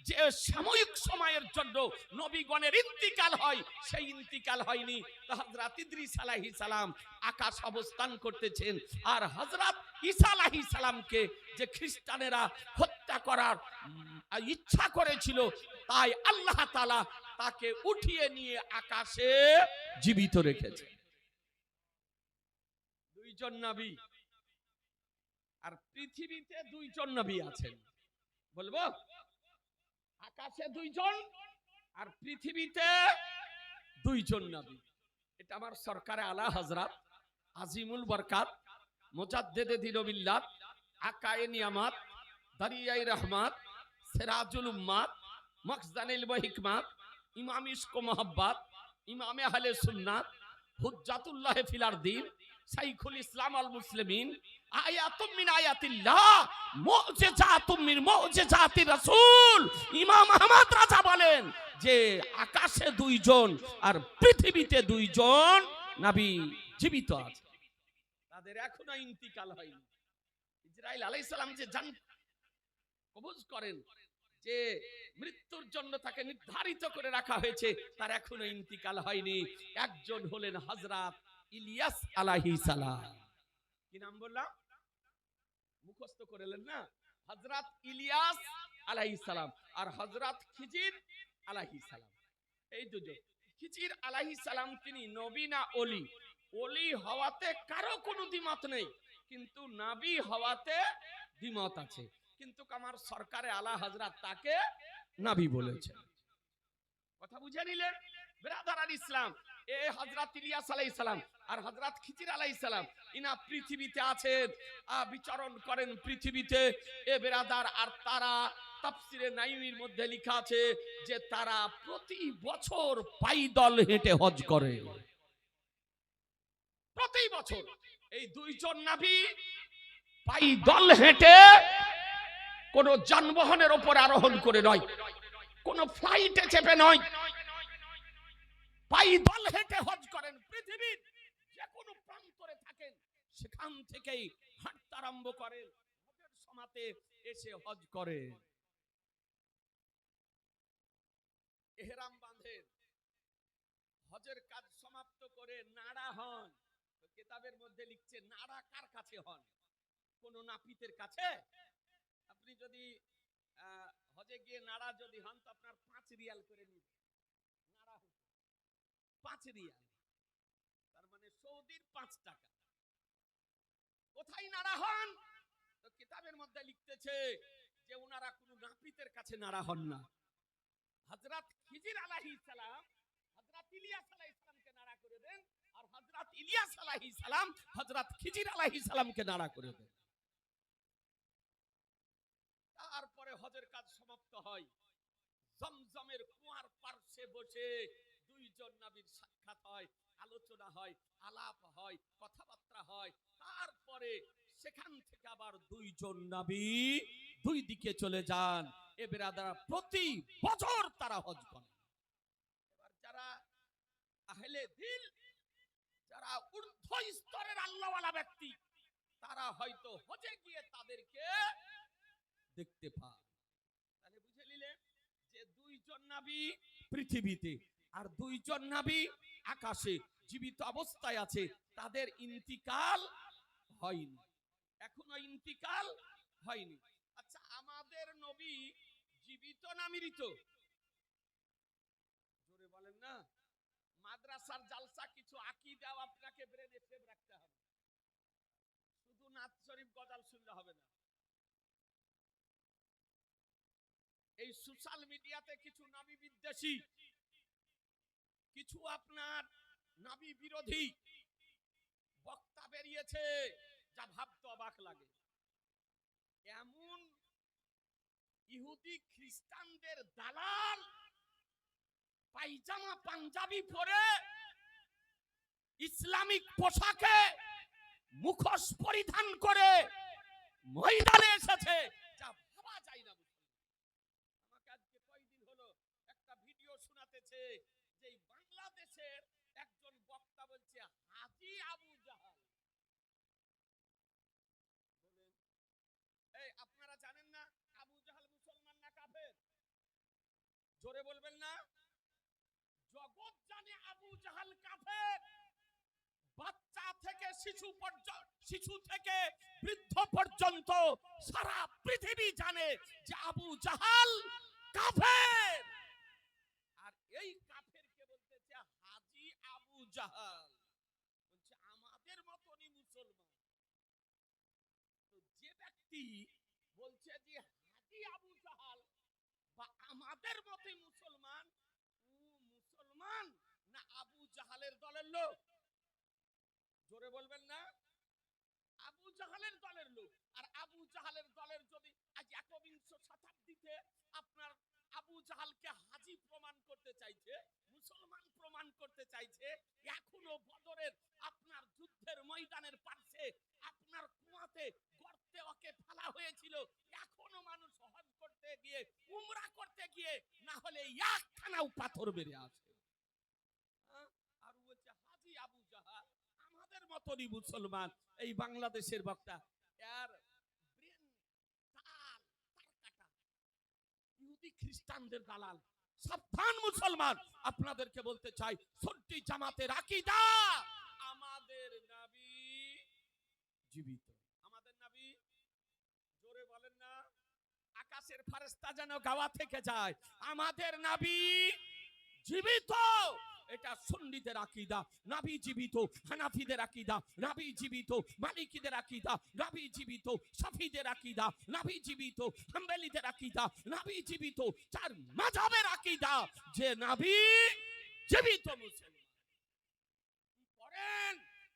যে সাময়িক সময়ের জন্য নবীগণের ইন্তিকাল হয়, সেই ইন্তিকাল হয়নি। তো হযরত ইদ্রিস আলাইহিস সালাম আকাশ অবস্থান করতেছেন, আর হযরত ঈসা আলাইহিস সালামকে যে খ্রিস্টানেরা হত্যা করার ইচ্ছা করেছিল, তাই আল্লাহ তাআলা তাকে উঠিয়ে নিয়ে আকাশে জীবিত রেখেছে। দুইজন নবী, আর পৃথিবীতে দুইজন নবী আছেন। বলবো আকাশে দুইজন, আর পৃথিবীতে দুইজন নবী। এটা আমার সরকারে আলা হযরত আজিমুল বরকাত মুজাদ্দিদে দ্বীন বিল্লাহ আকায়ে নিয়ামত দরিয়ায়ে রহমত সিরাজুল উম্মাত মখজানিল হিকমত ইমাম ইশক ও মোহাব্বত ইমামে আহলে সুন্নাত হুজ্জাতুল্লাহ ফিল আরদিন শাইখুল ইসলাম আল মুসলিমিন আয়াতুম মিন আয়াতিল্লাহ মুজিজাতুম মিন মুজিজাতির রাসূল ইমাম আহমদ রাজা বলেন যে আকাশে দুইজন আর পৃথিবীতে দুইজন নবী জীবিত আছে, তাদের এখনো ইন্তিকাল হয়নি। ইসরাইল আলাইহিস সালাম যে জান কবজ করেন, যে মৃত্যুর জন্য তাকে নির্ধারিত করে রাখা হয়েছে, তার এখনো ইন্তিকাল হয়নি। একজন হলেন হযরত ইলিয়াস আলাইহিস সালাম। কি নাম বললাম? মুখস্থ করেলেন না? হযরত ইলিয়াস আলাইহিস সালাম আর হযরত খিজির আলাইহিস সালাম, এই দুজন। খিজির আলাইহিস সালাম তিনি নবী না ওলি? ওলি হওয়াতে কারো কোনো দ্বিমত নেই, কিন্তু নবী হওয়াতে দ্বিমত আছে। কিন্তু আমার সরকারে আলা হযরত তাকে নবী বলেছেন। কথা বুঝে নিলেন ব্রাদার ইসলাম? এ হযরত ইলিয়াস আলাইহিস সালাম আর হযরত খিজির আলাইহিস সালাম, ইনা পৃথিবীতে আছেন, বিচরণ করেন পৃথিবীতে। এ ব্রাদার, আর তারা তাফসিরে নাইমির মধ্যে লেখা আছে যে তারা প্রতি বছর পায়দল হেঁটে হজ করে। প্রতি বছর এই দুইজন নবী পায়দল হেঁটে, কোন যানবাহনের উপর আরোহণ করে নয়, কোন ফ্লাইটে চেপে নয়, পায়দল হেঁটে হজ করেন। পৃথিবীর যে কোনো প্রান্তরে থাকেন, সেখান থেকেই হাঁটতে আরম্ভ করেন, হজের সমাতে এসে হজ করে। ইহরাম বাঁধেন, হজের কাজ সমাপ্ত করে নাড়া হন। তো কিতাবের মধ্যে লিখছে নাড়া কার কাছে হন? কোন নাপিতের কাছে? আপনি যদি হজে গিয়ে নাড়া যদি হন, তো আপনার 5 রিয়াল করে নিবে। নাড়া 5 রিয়াল, তার মানে সৌদির 5 টাকা। কোথায় নাড়া হন? তো কিতাবের মধ্যে লিখতেছে যে ওনারা কোন নাপিতের কাছে নাড়া হন না। হযরত খিজির আলাইহিস সালাম হযরত ইলিয়াস আলাইহিস সালামকে নাড়া করে দেন, আর হযরত ইলিয়াস আলাইহিস সালাম হযরত খিজির আলাইহিস সালামকে নাড়া করে দেন। তারপরে হজের কাজ সমাপ্ত হয়। জমজমের কুয়ার পার্শ্বে বসে দুইজন নবীর সাক্ষাৎ হয়, আলোচনা হয়, আলাপ হয়, কথাবার্তা হয়। তারপরে সেখান থেকে আবার দুইজন নবী দুই দিকে চলে যান। এ বেরাদারা প্রতি বছর তারা হজ করে। এবার যারা আহলে দিল, যারা ঊর্ধ্ব স্তরের আল্লাহওয়ালা ব্যক্তি, তারা হয়তো হজে গিয়ে তাদেরকে দেখতে পায়। তাহলে বুঝে নিলেন যে দুইজন নবী পৃথিবীতে আর দুইজন নবী আকাশে জীবিত অবস্থায় আছে, তাদের ইন্তিকাল হয়নি, এখনো ইন্তিকাল হয়নি। আচ্ছা, আমাদের নবী জীবিত না মৃত? জোরে বলেন না। মাদ্রাসার জালসা কিছু আকীদাও আপনাকে ব্রেনে সেভ রাখতে হবে, শুধু নাত শরীফ গজাল শুনলে হবে না। এই সোশ্যাল মিডিয়াতে কিছু নবী বিদ্বেষী, কিছু আপনার নবী বিরোধী বক্তা বেরিয়েছে, যা ভাবতে অবাক লাগে। এমন ইহুদি খ্রিস্টানদের দালাল পায়জামা পাঞ্জাবি পরে ইসলামিক পোশাকে মুখোশ পরিধান করে ময়দানে এসেছে, যা ভাবা যায় না। আমাকে আজকে কয়েকদিন হলো একটা ভিডিও শোনাতেছে যে বাংলাদেশের একজন বক্তা বলছে হাজী আবু জাহাল। বলেন, এই আপনারা জানেন না আবু জাহাল মুসলমান না কাফের? জোরে বলবেন না। জগৎ জানে আবু জাহাল কাফের। বাচ্চা থেকে শিশু থেকে বৃদ্ধ পর্যন্ত সারা পৃথিবী জানে যে আবু জাহাল কাফের। আর এই কাফেরকে বলতেছে হাজী আবু জাহাল, বলছে আমাদের মতনই মুসলমান। তো যে ব্যক্তি বলছে যে হাজী আবু জাহাল বা আমাদের মতই মুসলমান, ও মুসলমান না আবু জাহালের দলের লোক? জোরে বলবেন না। আবু জাহালের দলের লোক। আর আবু জাহালের দলের যদি আজ ১বিংশ শতাব্দীতে আপনার আবু জাহালকে হাজী প্রমাণ করতে চাইছে, মুসলমান প্রমাণ করতে চাইছে, এখনো বদরের আপনার যুদ্ধের ময়দানের পাশে আপনার কুয়াতে গর্তে ওকে ফেলা হয়েছিল, এখনো মানুষ হজ করতে গিয়ে উমরা করতে গিয়ে না হলে একখানাও পাথর বেরিয়ে আসে। আর বলছে হাজী আবু জাহাল আমাদের মতনই মুসলমান। এই বাংলাদেশের বক্তা এর ব্রেন তার কাটা ইহুদি খ্রিস্টানদের দালাল। সাবধান মুসলমান, আপনাদেরকে বলতে চাই সন্টি জামাতের আকীদা আমাদের নবী জীবিত। আমাদের নবী, জোরে বলেন না। আকাশের ফেরেশতা যেন গাওয়া থেকে যায়, আমাদের নবী জীবিত। এটা সুন্নিদের আকীদা, নবী জীবিত। হানাফিদের আকীদা, নবী জীবিত। মালিকিদের আকীদা, নবী জীবিত। শাফিদের আকীদা, নবী জীবিত। হাম্বলীদের আকীদা, নবী জীবিত। চার মাযহাবের আকীদা যে নবী জীবিত মুসলমান। পড়েন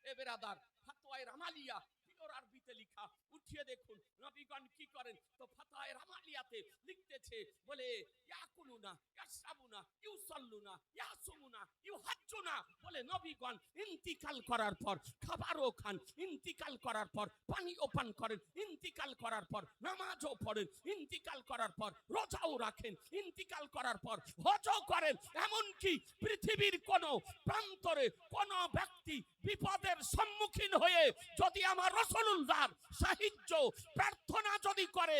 এ বেরাদার, ফাতওয়ায়ে রামালিয়া পিওর আরবিতে লেখা, উঠিয়ে দেখুন নবীগণ কি করেন। তো ফাতওয়ায়ে রামালিয়াতে লিখতেছে, বলে ইয়াকুলুনা ইয়াশরাবুনা ইউসাল্লুনা ইয়াসুমুনা ইউহাজ্জুনা, বলে নবীগণ ইন্তিকাল করার পর খাবারও খান, ইন্তিকাল করার পর পানিও পান করেন, ইন্তিকাল করার পর নামাজও পড়েন, ইন্তিকাল করার পর রোজাও রাখেন, ইন্তিকাল করার পর হজও করেন। এমনকি পৃথিবীর কোন প্রান্তরে কোন ব্যক্তি বিপদের সম্মুখীন হয়ে যদি আমার রাসূলুল্লাহর সাহায্য প্রার্থনা যদি করে,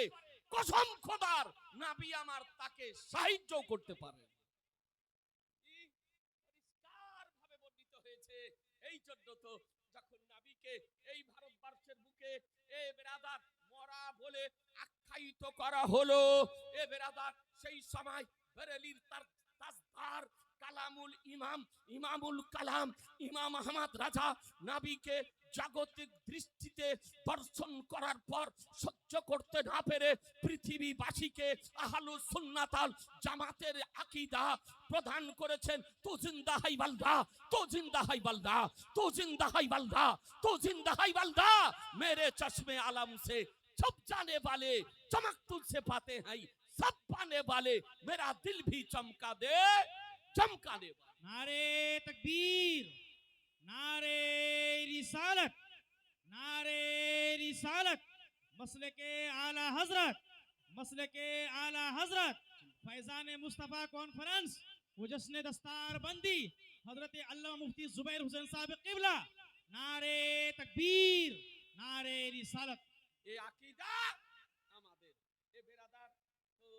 কসম খোদার নবী আমার তাকে সাহায্য করতে পারে। পরিষ্কার ভাবে বর্ণিত হয়েছে। এই জন্য তো যখন নবীকে এই ভারতবর্ষের বুকে এ বেরাদার মরা বলে আখ্যায়িত করা হলো, এ বেরাদার সেই সময় বেরেলির তাজদার কালামুল ইমাম, ইমামুল কালাম ইমাম আহমদ রাজা নবীকে জাগতিক দৃষ্টিতে দর্শন করার পর সহ্য করতে না পেরে পৃথিবীবাসীকে আহলুস সুন্নাত ওয়াল জামাতের আকীদা প্রদান করেছেন। তু জিন্দা হাই বালদা, তু জিন্দা হাই বালদা, তু জিন্দা হাই বালদা, তু জিন্দা হাই বালদা, মেরে চশমে আলম से छुप जाने वाले चमक तुझसे पाते हैं, सब पाने वाले मेरा दिल भी चमका दे, चमकाने वाले। नारे तकबीर, नारे रिसालत, नारे रिसालत, मसले के आला हजरत मसले के आला हजरत फैजान मुस्तफ़ा कॉन्फ्रेंस व जश्न दस्तार बंदी हजरत अल्लामा मुफ्ती जुबैर हुसैन साहब किबला नारे तकबीर नारे रिसालत। এই আকীদা আমাদের এ বেরাদার তো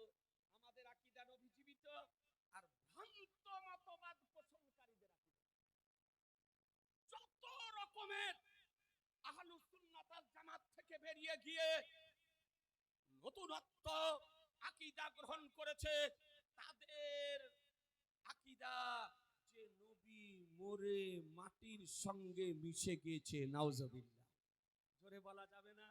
আমাদের আকীদা নবীজীবিত আর ভ্রান্ত মতবাদ পোষণকারীদের আকীদা যত রকমের আহলুস সুন্নাত ওয়াল জামাত থেকে বেরিয়ে গিয়ে নতুনত্ব আকীদা গ্রহণ করেছে তাদের আকীদা যে নবী মরে মাটির সঙ্গে মিশে গিয়েছে নাউজুবিল্লাহ জোরে বলা যাবে না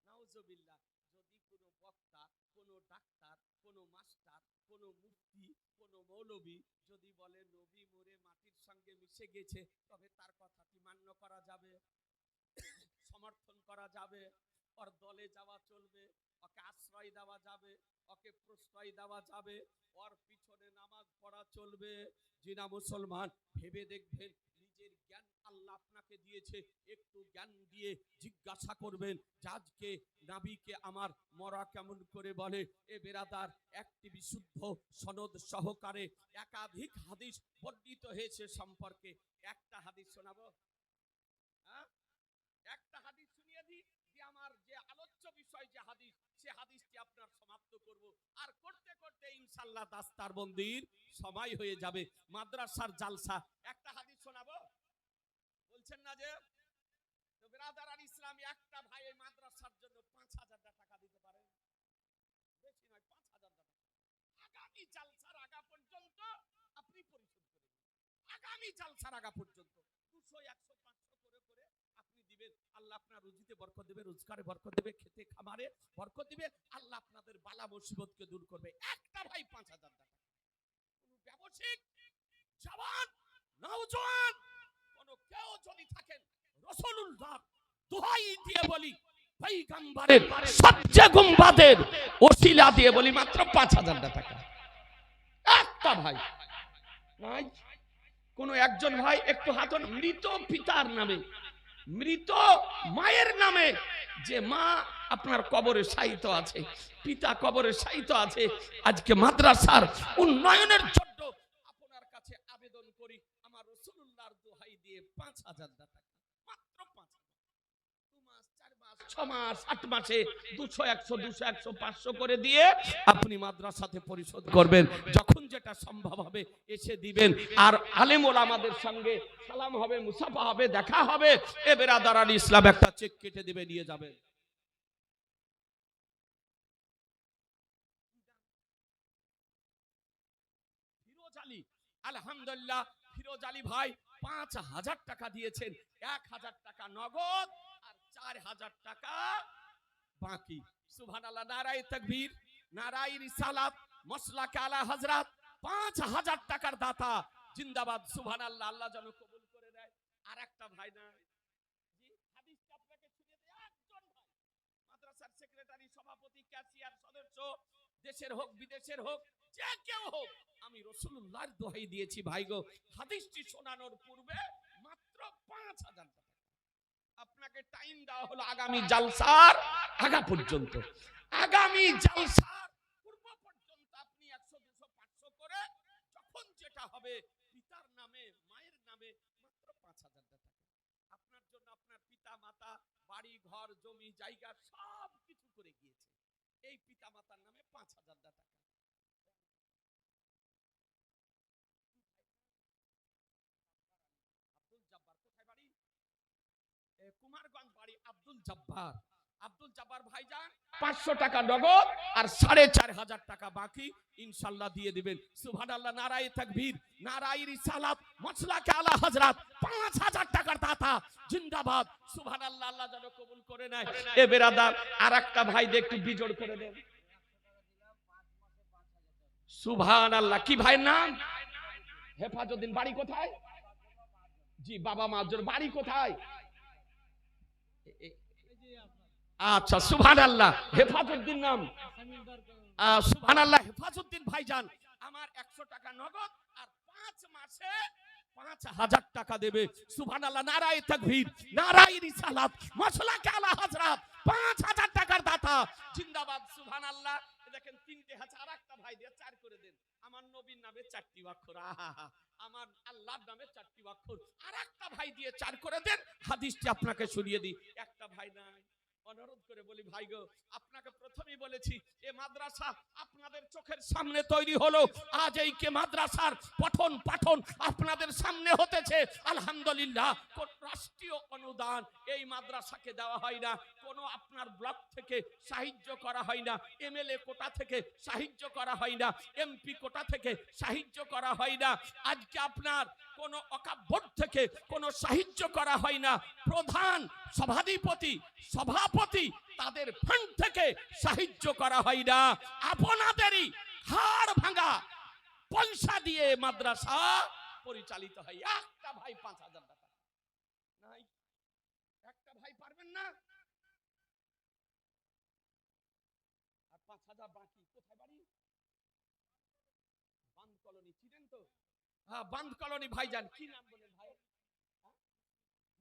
নাউজুবিল্লাহ যদি কোনো বক্তা কোনো ডাক্তার কোনো মাস্টার কোনো মুফতি কোনো মৌলবী যদি বলে নবী মরে মাটির সঙ্গে মিশে গেছে তবে তার কথাটি মান্য করা যাবে সমর্থন করা যাবে ওর দলে যাওয়া চলবে ওকে আশ্রয় দেওয়া যাবে ওকে প্রশ্রয় দেওয়া যাবে ওর পিছনে নামাজ পড়া চলবে জিনা মুসলমান ভেবে দেখবেন নিজের জ্ঞান আল্লাহ আপনাকে দিয়েছে একটু জ্ঞান দিয়ে জিজ্ঞাসা করবেন যে আজকে নবীকে আমার মরা কেমন করে বলে এ বেরাদার একটি বিশুদ্ধ সনদ সহকারে একাধিক হাদিস বর্ণিত হয়েছে সম্পর্কে একটা হাদিস শোনাবো হ্যাঁ একটা হাদিস শুনিয়ে দিই যে আমার যে আলোচ্য বিষয় যে হাদিস সে হাদিসটি আপনার সমাপ্ত করব আর করতে করতে ইনশাআল্লাহ দাস্তার বন্দির সময় হয়ে যাবে মাদ্রাসার জালসা একটা হাদিস শোনাবো বলছেন না যে তো ব্রাদার আর ইসলামী একটা ভাই এই মাদ্রাসার জন্য 5000 টাকা দিতে পারে বেশি নয় 5000 টাকা আগামী জালসার আগা পর্যন্ত আপনি পরিশোধ করে দিন আগামী জালসার আগা পর্যন্ত 200 100 500 করে করে আপনি দিবেন আল্লাহ আপনার রুজিতে বরকত দেবে রোজগারে বরকত দেবে খেতে খামারে বরকত দিবে আল্লাহ আপনাদের বালা মুসিবতকে দূর করবে একটা ভাই 5000 টাকা কোন ব্যবসায়িক জওয়ান নওজোয়ান কোন কেউ যদি থাকেন রাসূলুল্লাহ দোহাই দিয়ে বলি পয়গম্বরের সবচেয়ে গুম্বাদের ওসিলা দিয়ে বলি মাত্র 5000 টাকা একটা ভাই নাই কোন একজন ভাই একটু হাত মৃত পিতার নামে মৃত মায়ের নামে যে মা আপনার কবরে শায়িত আছে পিতা কবরে শায়িত আছে আজকে মাদ্রাসার উন্নয়নের জন্য আপনার কাছে আবেদন করি আমার রাসূলুল্লাহর দোহাই দিয়ে 5000 টাকা মাত্র 5000 2 মাস 4 মাস 6 মাস 8 মাসে 200 100 200 100 500 করে দিয়ে আপনি মাদ্রাসাতে পরিশোধ করবেন যখন যেটা সম্ভব হবে এসে দিবেন আর আলেম ওলামাদের সঙ্গে সালাম হবে মুসাফা হবে দেখা হবে এ বেরাদার আল ইসলাম একটা চেক কেটে দিবে নিয়ে যাবেন ফিরোজ আলী আলহামদুলিল্লাহ ফিরোজ আলী ভাই 5000 টাকা দিয়েছেন 1000 টাকা নগদ আর 4000 টাকা বাকি সুবহানাল্লাহ নারায়ে তাকবীর নারায়ে রিসালাত মাসলাক আলা হযরত 5000 টাকার দাতা জিন্দাবাদ সুবহানাল্লাহ আল্লাহ যেন কবুল করে দেয় আর একটা ভাই না জি হাদিসটা আপনাকে শুনিয়ে দেয় একজন ভাই মাদ্রাসার সেক্রেটারি সভাপতি ক্যাশিয়ার সদস্য দেশের হোক বিদেশের হোক যে কেউ হোক আমি রাসূলুল্লাহর দোহাই দিয়েছি ভাই গো হাদিসটি শোনানোর পূর্বে মাত্র 5000 টাকা আপনাকে টাইম দেওয়া হলো আগামী জালসার আগা পর্যন্ত আগামী জালসার পূর্ব পর্যন্ত আপনি 100 200 500 করে যখন যেটা হবে পিতার নামে মায়ের নামে মাত্র 5000 টাকা আপনার জন্য আপনার পিতা মাতা বাড়ি ঘর জমি জায়গা সব কিছু করে গিয়েছে এই পিতা মাতার নামে 5000 টাকা আব্দুল জব্বার কোথায় বাড়ি কুমারগঞ্জ বাড়ি আব্দুল জব্বার ভাইজান 500 টাকা নগদ আর 4500 টাকা বাকি ইনশাআল্লাহ দিয়ে দিবেন সুবহানাল্লাহ নারায়ে তাকবীর নারায়ে রিসালাত মাসলাকে আলা হযরত 5000 টাকার দাতা জিন্দাবাদ সুবহানাল্লাহ আল্লাহ যেন কবুল করে নেয় এ বেরাদার আরেকটা ভাই একটু বিজোড় করে দেন সুবহানাল্লাহ কি ভাইয়ের নাম হেফাজউদ্দিন বাড়ি কোথায় জি বাবা মার বাড়ি কোথায় আচ্ছা সুবহানাল্লাহ হেফাজউদ্দিন নাম সুবহানাল্লাহ হেফাজউদ্দিন ভাইজান আমার 100 টাকা নগদ আর 5 মাসে 5,000 টাকা দেবে। সুবহানাল্লাহ, নারায়ে তাকবীর, নারায়ে রিসালাত, মাশাআল্লাহ আলা হযরত, 5,000 টাকার দাতা জিন্দাবাদ। সুবহানাল্লাহ। দেখেন 3টে হাতে, আর একটা ভাই দিয়ে 4 করে দেন। আমার নবীর নামে 4টি অক্ষর, আহা, আমার আল্লাহর নামে 4টি অক্ষর, আর একটা ভাই দিয়ে 4 করে দেন। হাদিসটি আপনাকে শুনিয়ে দিই। একটা ভাই নাই, অনুরোধ করে বলি ভাই গো, আপনাকে প্রথমেই বলেছি এই মাদ্রাসা আপনাদের চোখের সামনে তৈরি হলো। আজ এই কে মাদ্রাসার পঠন পাঠন আপনাদের সামনে হতেছে। আলহামদুলিল্লাহ, কোন রাষ্ট্রীয় অনুদান এই মাদ্রাসাকে দেওয়া হয় না, কোনো আপনার ব্লক থেকে সাহায্য করা হয় না, এমএলএ কোটা থেকে সাহায্য করা হয় না, এমপি কোটা থেকে সাহায্য করা হয় না। আজকে আপনার কোন ওয়াকফ বোর্ড থেকে কোনো সাহায্য করা হয় না। প্রধান সভাধিপতি সভাপতি তাদের ফান্ড থেকে সাহায্য করা হয় না। আপনাদেরই হাড় ভাঙা পয়সা দিয়ে মাদ্রাসা পরিচালিত হয়। একটা ভাই 5,000 টাকা নাই, একটা ভাই পারবেন না, আর 5,000 বাকি। কোথায় বাড়ি? বান্ধ কলোনি, চিনেন তো? হ্যাঁ, বান্ধ কলোনি। ভাইজান কি নাম বলেন ভাই?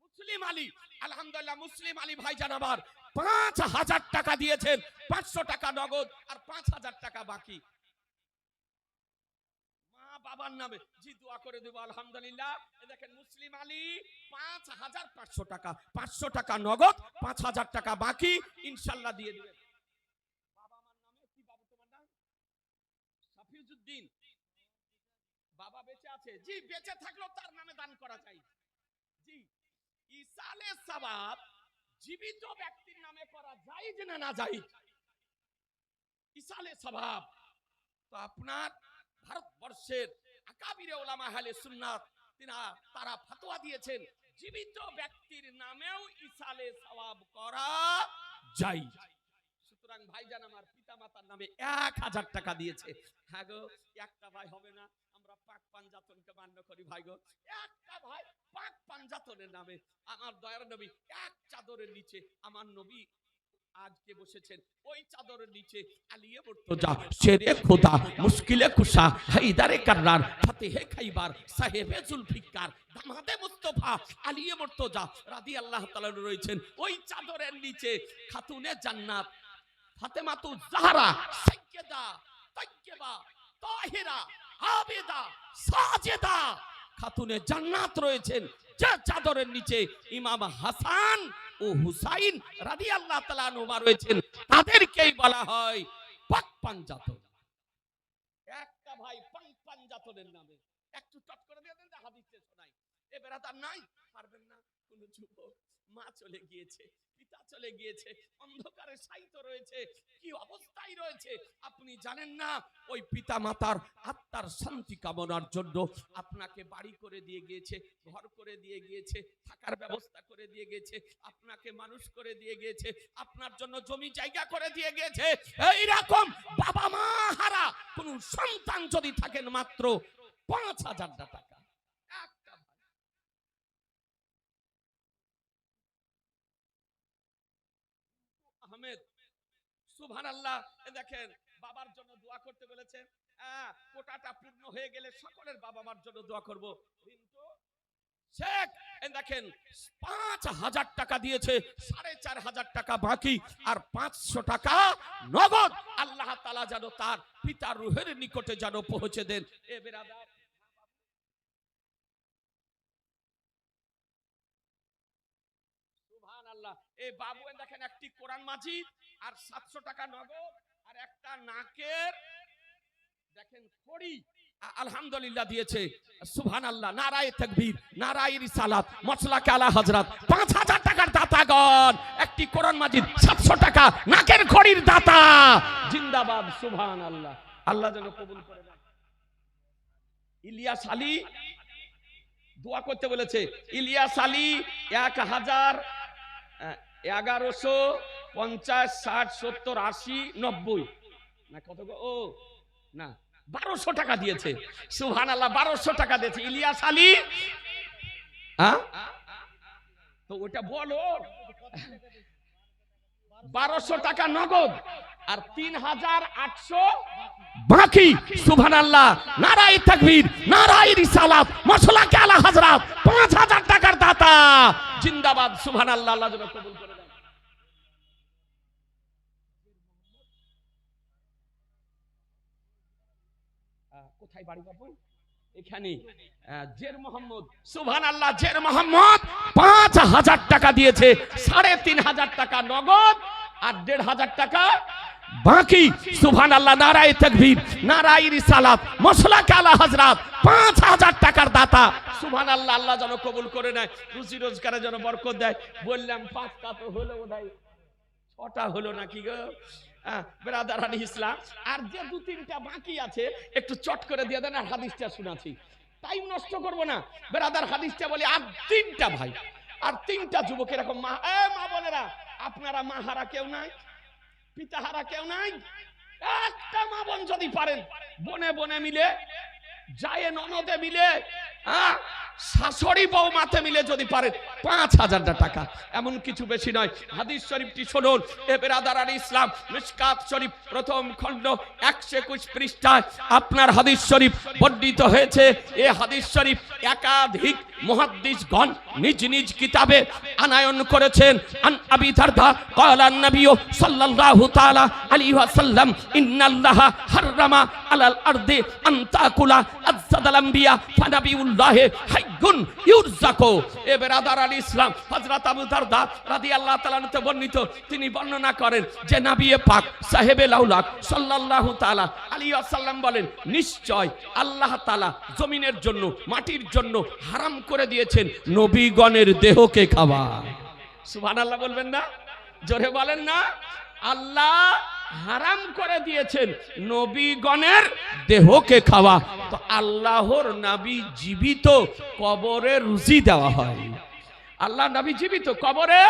মুসলিম আলী। আলহামদুলিল্লাহ, মুসলিম আলী ভাইজান আবার 5,000 টাকা দিয়েছেন। 500 টাকা নগদ আর 5,000 টাকা বাকি। মা বাবার নামে জি দোয়া করে দেব। আলহামদুলিল্লাহ। দেখেন মুসলিম আলী 5,500 টাকা, 500 টাকা নগদ, 5,000 টাকা বাকি, ইনশাআল্লাহ দিয়ে দিবেন। বাবা মার নামে কি? বাবা তোমার নাম? সাফিউদ্দিন। বাবা বেঁচে আছে? জি, বেঁচে থাকলেও তার নামে দান করা চাই। জি, ইসালে সওয়াব জীবিত ব্যক্তির নামে করা জায়েজ না না জায়েজ? ইসালে সওয়াব তো আপনার ভারতবর্ষের আকাবিরে উলামা আহলে সুন্নাত তারা ফতোয়া দিয়েছেন জীবিত ব্যক্তির নামেও ইসালে সওয়াব করা জায়েজ। সুতরাং ভাইজান আমার পিতামাতার নামে 1,000 টাকা দিয়েছে। হ্যাঁ গো, একটা ভাই হবে না, আমরা পাক পাঞ্জাতনকে মান্য করি ভাই গো। একটা ভাই পাক পাঞ্জাতনের নামে আমার দয়ার নবী এক চাদরের নিচে, আমার নবী আজকে বসেছেন ওই চাদরের নিচে আলিয়ে মুর্তজা শেরে খোদা মুশকিলে কুশা হায়দারে কাররার ফাতেহে খাইবার সাহেবে জুলফিকার দামাদে মুস্তাফা আলিয়ে মুর্তজা রাদিয়াল্লাহু তাআলা রয়েছেন। ওই চাদরের নিচে খাতুনে জান্নাত ফাতেমাতু জাহরা সাইয়্যিদা তাইয়্যিবা তাহিরা আবিদা সাজেদা খাতুনে জান্নাত রয়েছেন। যে চাদরের নিচে ইমাম হাসান ও হুসাইন রাদিয়াল্লাহু তাআলা আনহুমা রয়েছেন, তাদেরকেই বলা হয় পাক পাঞ্জাতন। একটা ভাই পাক পাঞ্জাতনের নামে একটু টট করে দিয়ে দেন, হাদিসে শোনাই। এ বেরাদার নাই, পারবেন না। কোন যুবক মা চলে গিয়েছে, পিতা চলে গিয়েছে, অন্ধকারে শায়িত রয়েছে, কি অবস্থায় রয়েছে আপনি জানেন না। ওই পিতা মাতার আত্মার শান্তি কামনার জন্য আপনাকে বাড়ি করে দিয়ে গিয়েছে, ঘর করে দিয়ে গিয়েছে, থাকার ব্যবস্থা করে দিয়ে গিয়েছে, আপনাকে মানুষ করে দিয়ে গিয়েছে, আপনার জন্য জমি জায়গা করে দিয়ে গিয়েছে। এইরকম বাবা মা হারা কোন সন্তান যদি থাকেন, মাত্র 5,000 টাকা। আহমেদ সুবহানাল্লাহ। দেখেন বাবার জন্য দোয়া করতে বলেছে, কোটাটা পূর্ণ হয়ে গেলে সকলের বাবা মার জন্য দোয়া করব। রিন্টু শেখ দেখেন 5,000 টাকা দিয়েছে, 4,500 টাকা বাকি আর 500 টাকা নগদ। আল্লাহ তাআলা যেন তার পিতার রূহের নিকটে যেন পৌঁছে দেন। এ বেরাদার সুবহানাল্লাহ। এই বাবু দেখেন একটি কোরআন মাজিদ আর 700 টাকা নগদ আর একটা নাকের দেখেন খড়ি আলহামদুলিল্লাহ দিয়েছে। সুবহানাল্লাহ, নারায়ে তাকবীর, নারায়ে রিসালাত, মাসলাকে আলা হযরত। 5,000 টাকার দাতাগণ, একটি কোরআন মাজিদ, 700 টাকা নাকের খড়ির দাতা জিন্দাবাদ। সুবহানাল্লাহ, আল্লাহ যেন কবুল করে নেন। ইলিয়াস আলী দোয়া করতে বলেছে। ইলিয়াস আলী 1,1150 60 70 80 90 না কত গো? ও না, 1,200 টাকা দিয়েছে। সুবহানাল্লাহ, 1,200 টাকা দিয়েছে ইলিয়াস আলী। তো ওটা বলো 1200 টাকা নগদ আর 3800 বাকি। সুবহানাল্লাহ, নারায়ে তাকবীর, নারায়ে রিসালাত, মাশাআল্লাহ আলা হযরত 5000 টাকার দাতা জিন্দাবাদ। সুবহানাল্লাহ, আল্লাহ যেন কবুল করে দেন। কোথায় বাড়ি বাবু? এখানে জের মোহাম্মদ। সুবহানাল্লাহ, জের মোহাম্মদ 5000 টাকা দিয়েছে, 3500 টাকা নগদ আর 1500 টাকা বাকি। সুবহানাল্লাহ, নারায়ে তাকবীর, নারায়ে রিসালাত, মাশাআল্লাহ আলা হযরত 5000 টাকার দাতা। সুবহানাল্লাহ, আল্লাহ যেন কবুল করে নেয়, রুজি রোজগারে যেন বরকত দেয়। বললাম 5টা তো হলো, বোধহয় 6টা হলো নাকি গো ব্রাদারান ইসলাম। আর যে 2-3টা বাকি আছে একটু চট করে দিয়ে দেন, আর হাদিসটা শোনাচ্ছি, টাইম নষ্ট করব না। ব্রাদার হাদিসটা বলি, আর 3টা ভাই আর 3টা যুবক এরকম মা বোনেরা, আপনারা মা হারা কেউ নাই, পিতা হারা কেউ নাই। একটা মা বোন যদি পারেন, বনে বনে মিলে যায়, ননদে মিলে, শাশুড়ি বউ মাতে মিলে যদি পারেন 5000 টাকা, এমন কিছু বেশি নয়। হাদিস শরীফটি শুনুন। এ বেরাদারান ইসলাম, মিশকাত শরীফ প্রথম খণ্ড 121 পৃষ্ঠায় আপনার হাদিস শরীফ বর্ণিত হয়েছে। এই হাদিস শরীফ একাধিক মুহাদ্দিসগণ নিজ নিজ কিতাবে আনায়ন করেছেন। আন আবি দারদা ক্বালা নবী সাল্লাল্লাহু তাআলা আলাইহি ওয়াসাল্লাম ইন্নাল্লাহা হাররামা আলাল আরদি আন তাকুলা আযযাদাল আম্বিয়া ফানাবিউল্লাহ হাইয়ুন ইউরযাকু। এ বেরাদারান ইসলাম, হযরত আবু দারদা রাদিয়াল্লাহু তাআলা হতে বর্ণিত, তিনি বর্ণনা করেন যে নবী পাক সাহেবে লাউলাক সাল্লাল্লাহু তাআলা আলাইহি ওয়াসাল্লাম বলেন, নিশ্চয় আল্লাহ তাআলা জমিনের জন্য, মাটির জন্য হারাম করে দিয়েছেন নবীগণের দেহকে খাওয়া। সুবহানাল্লাহ বলবেন না? জোরে বলেন না? আল্লাহ হারাম করে দিয়েছেন নবীগণের দেহকে খাওয়া। তো আল্লাহর নবী জীবিত, কবরে রুজি দেওয়া হয়। আল্লাহ নবী জীবিত, কবরে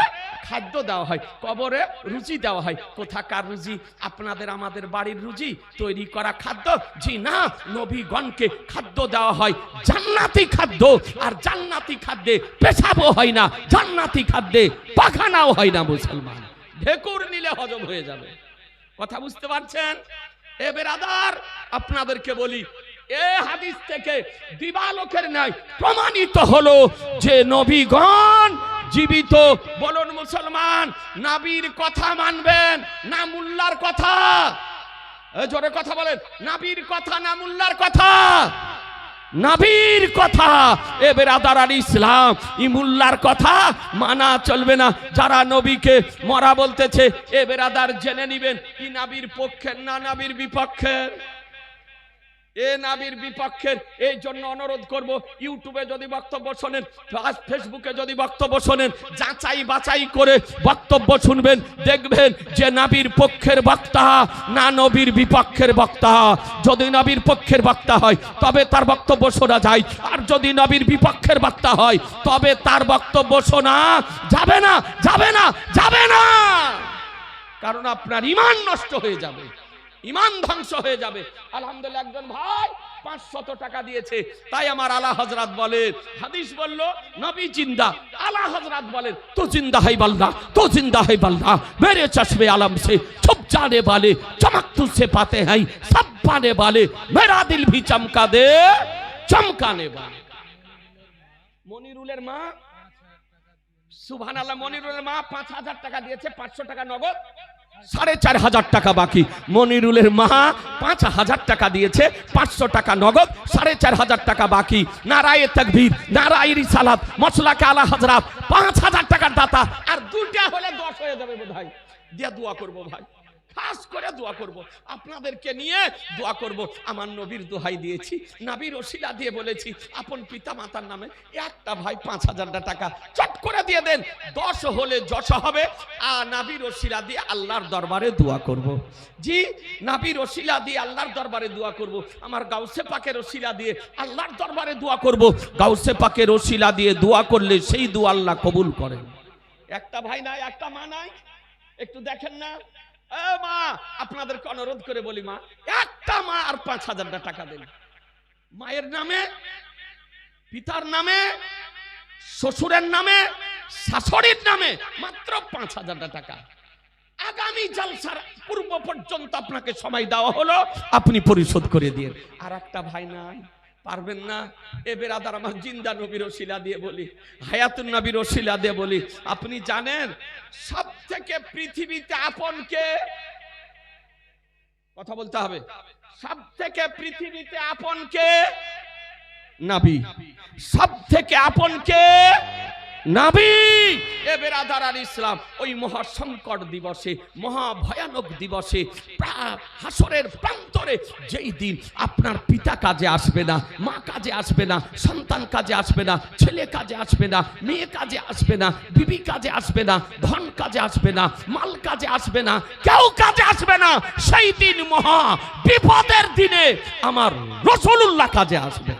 খাদ্য দেওয়া হয়, কবরে রুজি দেওয়া হয়। কোথাকার রুজি? আপনাদের আমাদের বাড়ির রুজি, তৈরি করা খাদ্য? জি না, নবীগণকে খাদ্য দেওয়া হয় জান্নাতি খাদ্য। আর জান্নাতি খাদ্যে পেশাবও হয় না, জান্নাতি খাদ্যে পাখানাও হয় না। মুসলমান ঢেকুর নিলে হজম হয়ে যাবে। কথা বুঝতে পারছেন? এ বেরাদার, আপনাদেরকে বলি, এ হাদিস থেকে দিবালোকের ন্যায় প্রমাণিত হলো যে নবীগণ জীবিত। বলুন মুসলমান, নবীর কথা মানবেন না মুল্লার কথা? জোরে কথা বলেন, নবীর কথা না মুল্লার কথা? নবীর কথা। এ বেরাদারান ইসলাম, ইমুল্লার কথা মানা চলবে না। যারা নবীকে মরা বলতেছে, এ বেরাদার জেনে নিবেন, ই নবীর পক্ষের না নবীর বিপক্ষের? এ নবীর বিপক্ষের। এই জন্য অনুরোধ করব, ইউটিউবে যদি বক্তব্য শোনেন, ফেসবুকে যদি বক্তব্য শোনেন, যাচাই বাছাই করে বক্তব্য শুনবেন, দেখবেন যে নবীর পক্ষের বক্তা না নবীর বিপক্ষের বক্তা। যদি নবীর পক্ষের বক্তা হয় তবে তার বক্তব্য শোনা যায়, আর যদি নবীর বিপক্ষের বক্তা হয় তবে তার বক্তব্য শোনা যাবে না, যাবে না, যাবে না। কারণ আপনার ঈমান নষ্ট হয়ে যাবে, ঈমান ধ্বংস হয়ে যাবে। আলহামদুলিল্লাহ, একজন ভাই 500 টাকা দিয়েছে। তাই আমার আলা হযরত বলেন, হাদিস বলল নবী জিন্দা, আলা হযরত বলেন তো জিন্দা है बल्ला, तो जिंदा है बल्ला, मेरे चश्मे आलम से छुप जाने वाले चमक तुझसे पाते हैं सब पाने वाले, मेरा दिल भी चमका दे चमकाने वाले। মনিরুলের মা, সুবহানাল্লাহ, মনিরুলের মা 5000 টাকা দিয়েছে, 500 টাকা নগদ, 4500 টাকা বাকি। মনিরুলের মা 5000 টাকা দিয়েছে, 500 টাকা নগদ, 4500 টাকা বাকি। নারায়ে তাকবীর, নারায়ে রিসালাত, মাশাআল্লাহ আলা হযরত 5000 টাকার দাতা। আর 2টা হলে 10 হয়ে যাবে বোধহয়। দিয়া দোয়া করব ভাই, খাস করে দোয়া করব, আপনাদেরকে নিয়ে দোয়া করব। আমার নবীর দোহাই দিয়েছি, নবীর ওসিলা দিয়ে বলেছি, আপন পিতা মাতার নামে একটা ভাই 5000 টাকা চট করে দিয়ে দেন। 10 হলে যশ হবে। আর নবীর ওসিলা দিয়ে আল্লাহর দরবারে দোয়া করব। জি, নবীর ওসিলা দিয়ে আল্লাহর দরবারে দোয়া করব। আমার গাউসে পাকের ওসিলা দিয়ে আল্লাহর দরবারে দোয়া করব। গাউসে পাকের ওসিলা দিয়ে দোয়া করলে সেই দোয়া আল্লাহ কবুল করেন। একটা ভাই নাই, একটা মা নাই, একটু দেখেন না। মা, আপনাদেরকে অনুরোধ করে বলি, মা, একটা মা আর 5000 টাকা দেন। মায়ের নামে, পিতার নামে, শ্বশুরের নামে, শাশুড়ির নামে মাত্র 5000 টাকা। আগামী জালসার পূর্ব পর্যন্ত আপনাকে সময় দেওয়া হলো, আপনি পরিশোধ করে দিয়ে। আর একটা ভাই নাই, পারবেন না। এ বেরাদার, আমার জিন্দা নবীর ওসিলা দিয়ে বলি, হায়াতুন নবীর ওসিলা দিয়ে বলি, আপনি জানেন সব থেকে পৃথিবীতে আপন কে? কথা বলতে হবে। সব থেকে পৃথিবীতে আপন কে? নবী। সব থেকে আপন কে? নবী। এ বেরাদার আল ইসলাম, ওই মহা সংকট দিবসে, মহা ভয়ানক দিবসে, হাসরের প্রান্তরে, যেই দিন আপনার পিতা কাজে আসবে না, মা কাজে আসবে না, সন্তান কাজে আসবে না, ছেলে কাজে আসবে না, মেয়ে কাজে আসবে না, বিবি কাজে আসবে না, ধন কাজে আসবে না, মাল কাজে আসবে না, কেউ কাজে আসবে না, সেই দিন মহা বিপদের দিনে আমার রাসূলুল্লাহ কাজে আসবেন,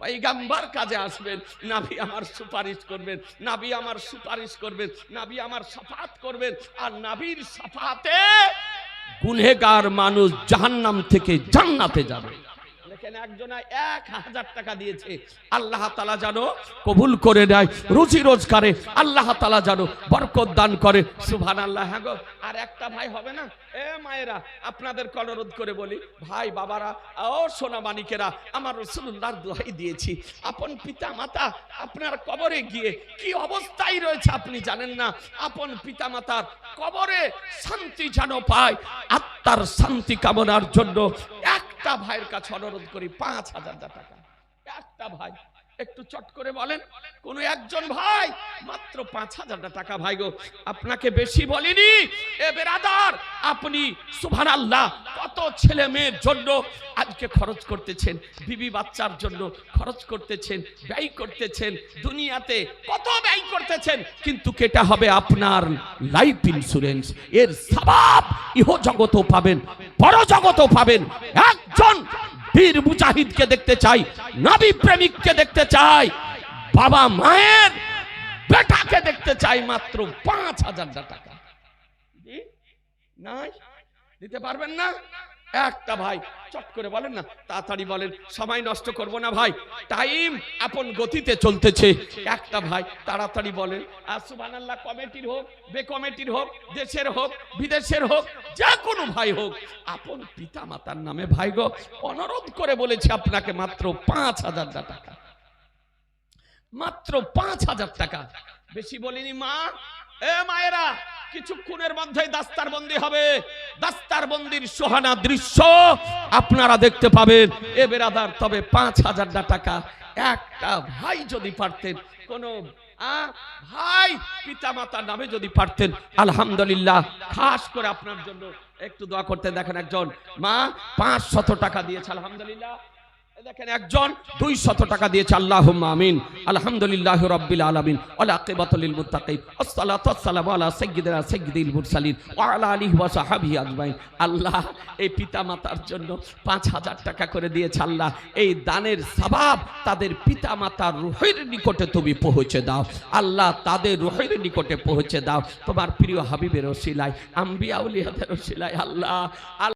পয়গম্বর কাজে আসবেন, নবী আমার সুপারিশ করবেন, নবী আমার সুপারিশ করবেন, নবী আমার শাফাত করবেন। আর নবীর শাফাতে গুনহেগার মানুষ জাহান্নাম থেকে জান্নাতে যাবে। দেখেন, একজনা 1000 টাকা দিয়েছে, আল্লাহ তাআলা জানো কবুল করে নেয়, রুজি রোজগারে আল্লাহ তাআলা জানো বরকত দান করে। সুবহানাল্লাহ। হ্যাঁ গো, আর একটা ভাই হবে না? এ মায়েরা, আপনাদের অনুরোধ করে বলি, ভাই বাবারা, ও সোনা মানিকেরা, আমার রাসূলুল্লাহর দোহাই দিয়েছি, আপন পিতা মাতা আপনার কবরে গিয়ে কি অবস্থায় রয়েছে আপনি জানেন না। আপন পিতা মাতার কবরে শান্তি যেন পায়, আত্মার শান্তি কামনার জন্য একটা ভাইয়ের কাছে অনুরোধ করি, 5000 টাকা। একটা ভাই, একটু চট করে বলেন, কোন একজন ভাই, মাত্র 5000 টাকা। ভাই গো, আপনাকে বেশি বলিনি। এ বেরাদার, আপনি সুবহানাল্লাহ কত ছেলে মেয়ের জন্য আজকে খরচ করতেছেন, বিবি বাচ্চার জন্য খরচ করতেছেন, ব্যয় করতেছেন, দুনিয়াতে কত ব্যয় করতেছেন, কিন্তু কেটা হবে আপনার লাইফ ইন্স্যুরেন্স। এর সওয়াব ইহ জগতও পাবেন, পর জগতও পাবেন। একজন বীর মুজাহিদকে দেখতে চাই, নবী প্রেমিককে দেখতে চাই, বাবা মায়ের বেটাকে দেখতে চাই, মাত্র 5000 টাকা। নাই দিতে পারবেন না? একটা ভাই চট করে বলেন না, তাড়াতাড়ি বলেন, সময় নষ্ট করব না ভাই, টাইম আপন গতিতে চলতেছে। একটা ভাই তাড়াতাড়ি বলেন। আর সুবহানাল্লাহ, কমিটির হোক, বে কমিটির হোক, দেশের হোক, বিদেশের হোক, যে কোনো ভাই হোক, আপন পিতা মাতার নামে ভাই গো অনুরোধ করে বলেছে আপনাকে মাত্র 5000 টাকা, মাত্র 5000 টাকা। বেশি বলিনি মা। এ মায়েরা, কিছুক্ষণের মধ্যে দাস্তারবন্দি হবে, দাস্তারবন্দির সোহানা দৃশ্য আপনারা দেখতে পাবেন। এ বেরাদার, তবে 5000 টাকা একটা ভাই যদি পারতেন, কোন ভাই পিতা মাতার নামে যদি পারতেন, আলহামদুলিল্লাহ। খাস করে আপনার জন্য একটু দোয়া করতে। দেখেন, একজন মা 500 টাকা দিয়েছে, আলহামদুলিল্লাহ। দেখেন, একজন 200 টাকা দিয়েছে, আল্লাহুম্মা আমিন। আলহামদুলিল্লাহি রাব্বিল আলামিন, ওয়া আকিবাতুল লিল মুত্তাকিন, আসসালাতু ওয়াসসালামু আলা সাইয়্যিদিনা সাইয়্যিদিল মুরসালিন ওয়া আলা আলিহি ওয়া সাহবিহি আজমাইন। আল্লাহ, এই পিতা মাতার জন্য 5000 টাকা করে দিয়েছে। আল্লাহ, এই দানের সওয়াব তাদের পিতা মাতার রূহের নিকটে তুমি পৌঁছে দাও। আল্লাহ, তাদের রূহের নিকটে পৌঁছে দাও, তোমার প্রিয় হাবিবের ওসিলায়, আম্বিয়া আউলিয়াদের ওসিলায়। আল্লাহ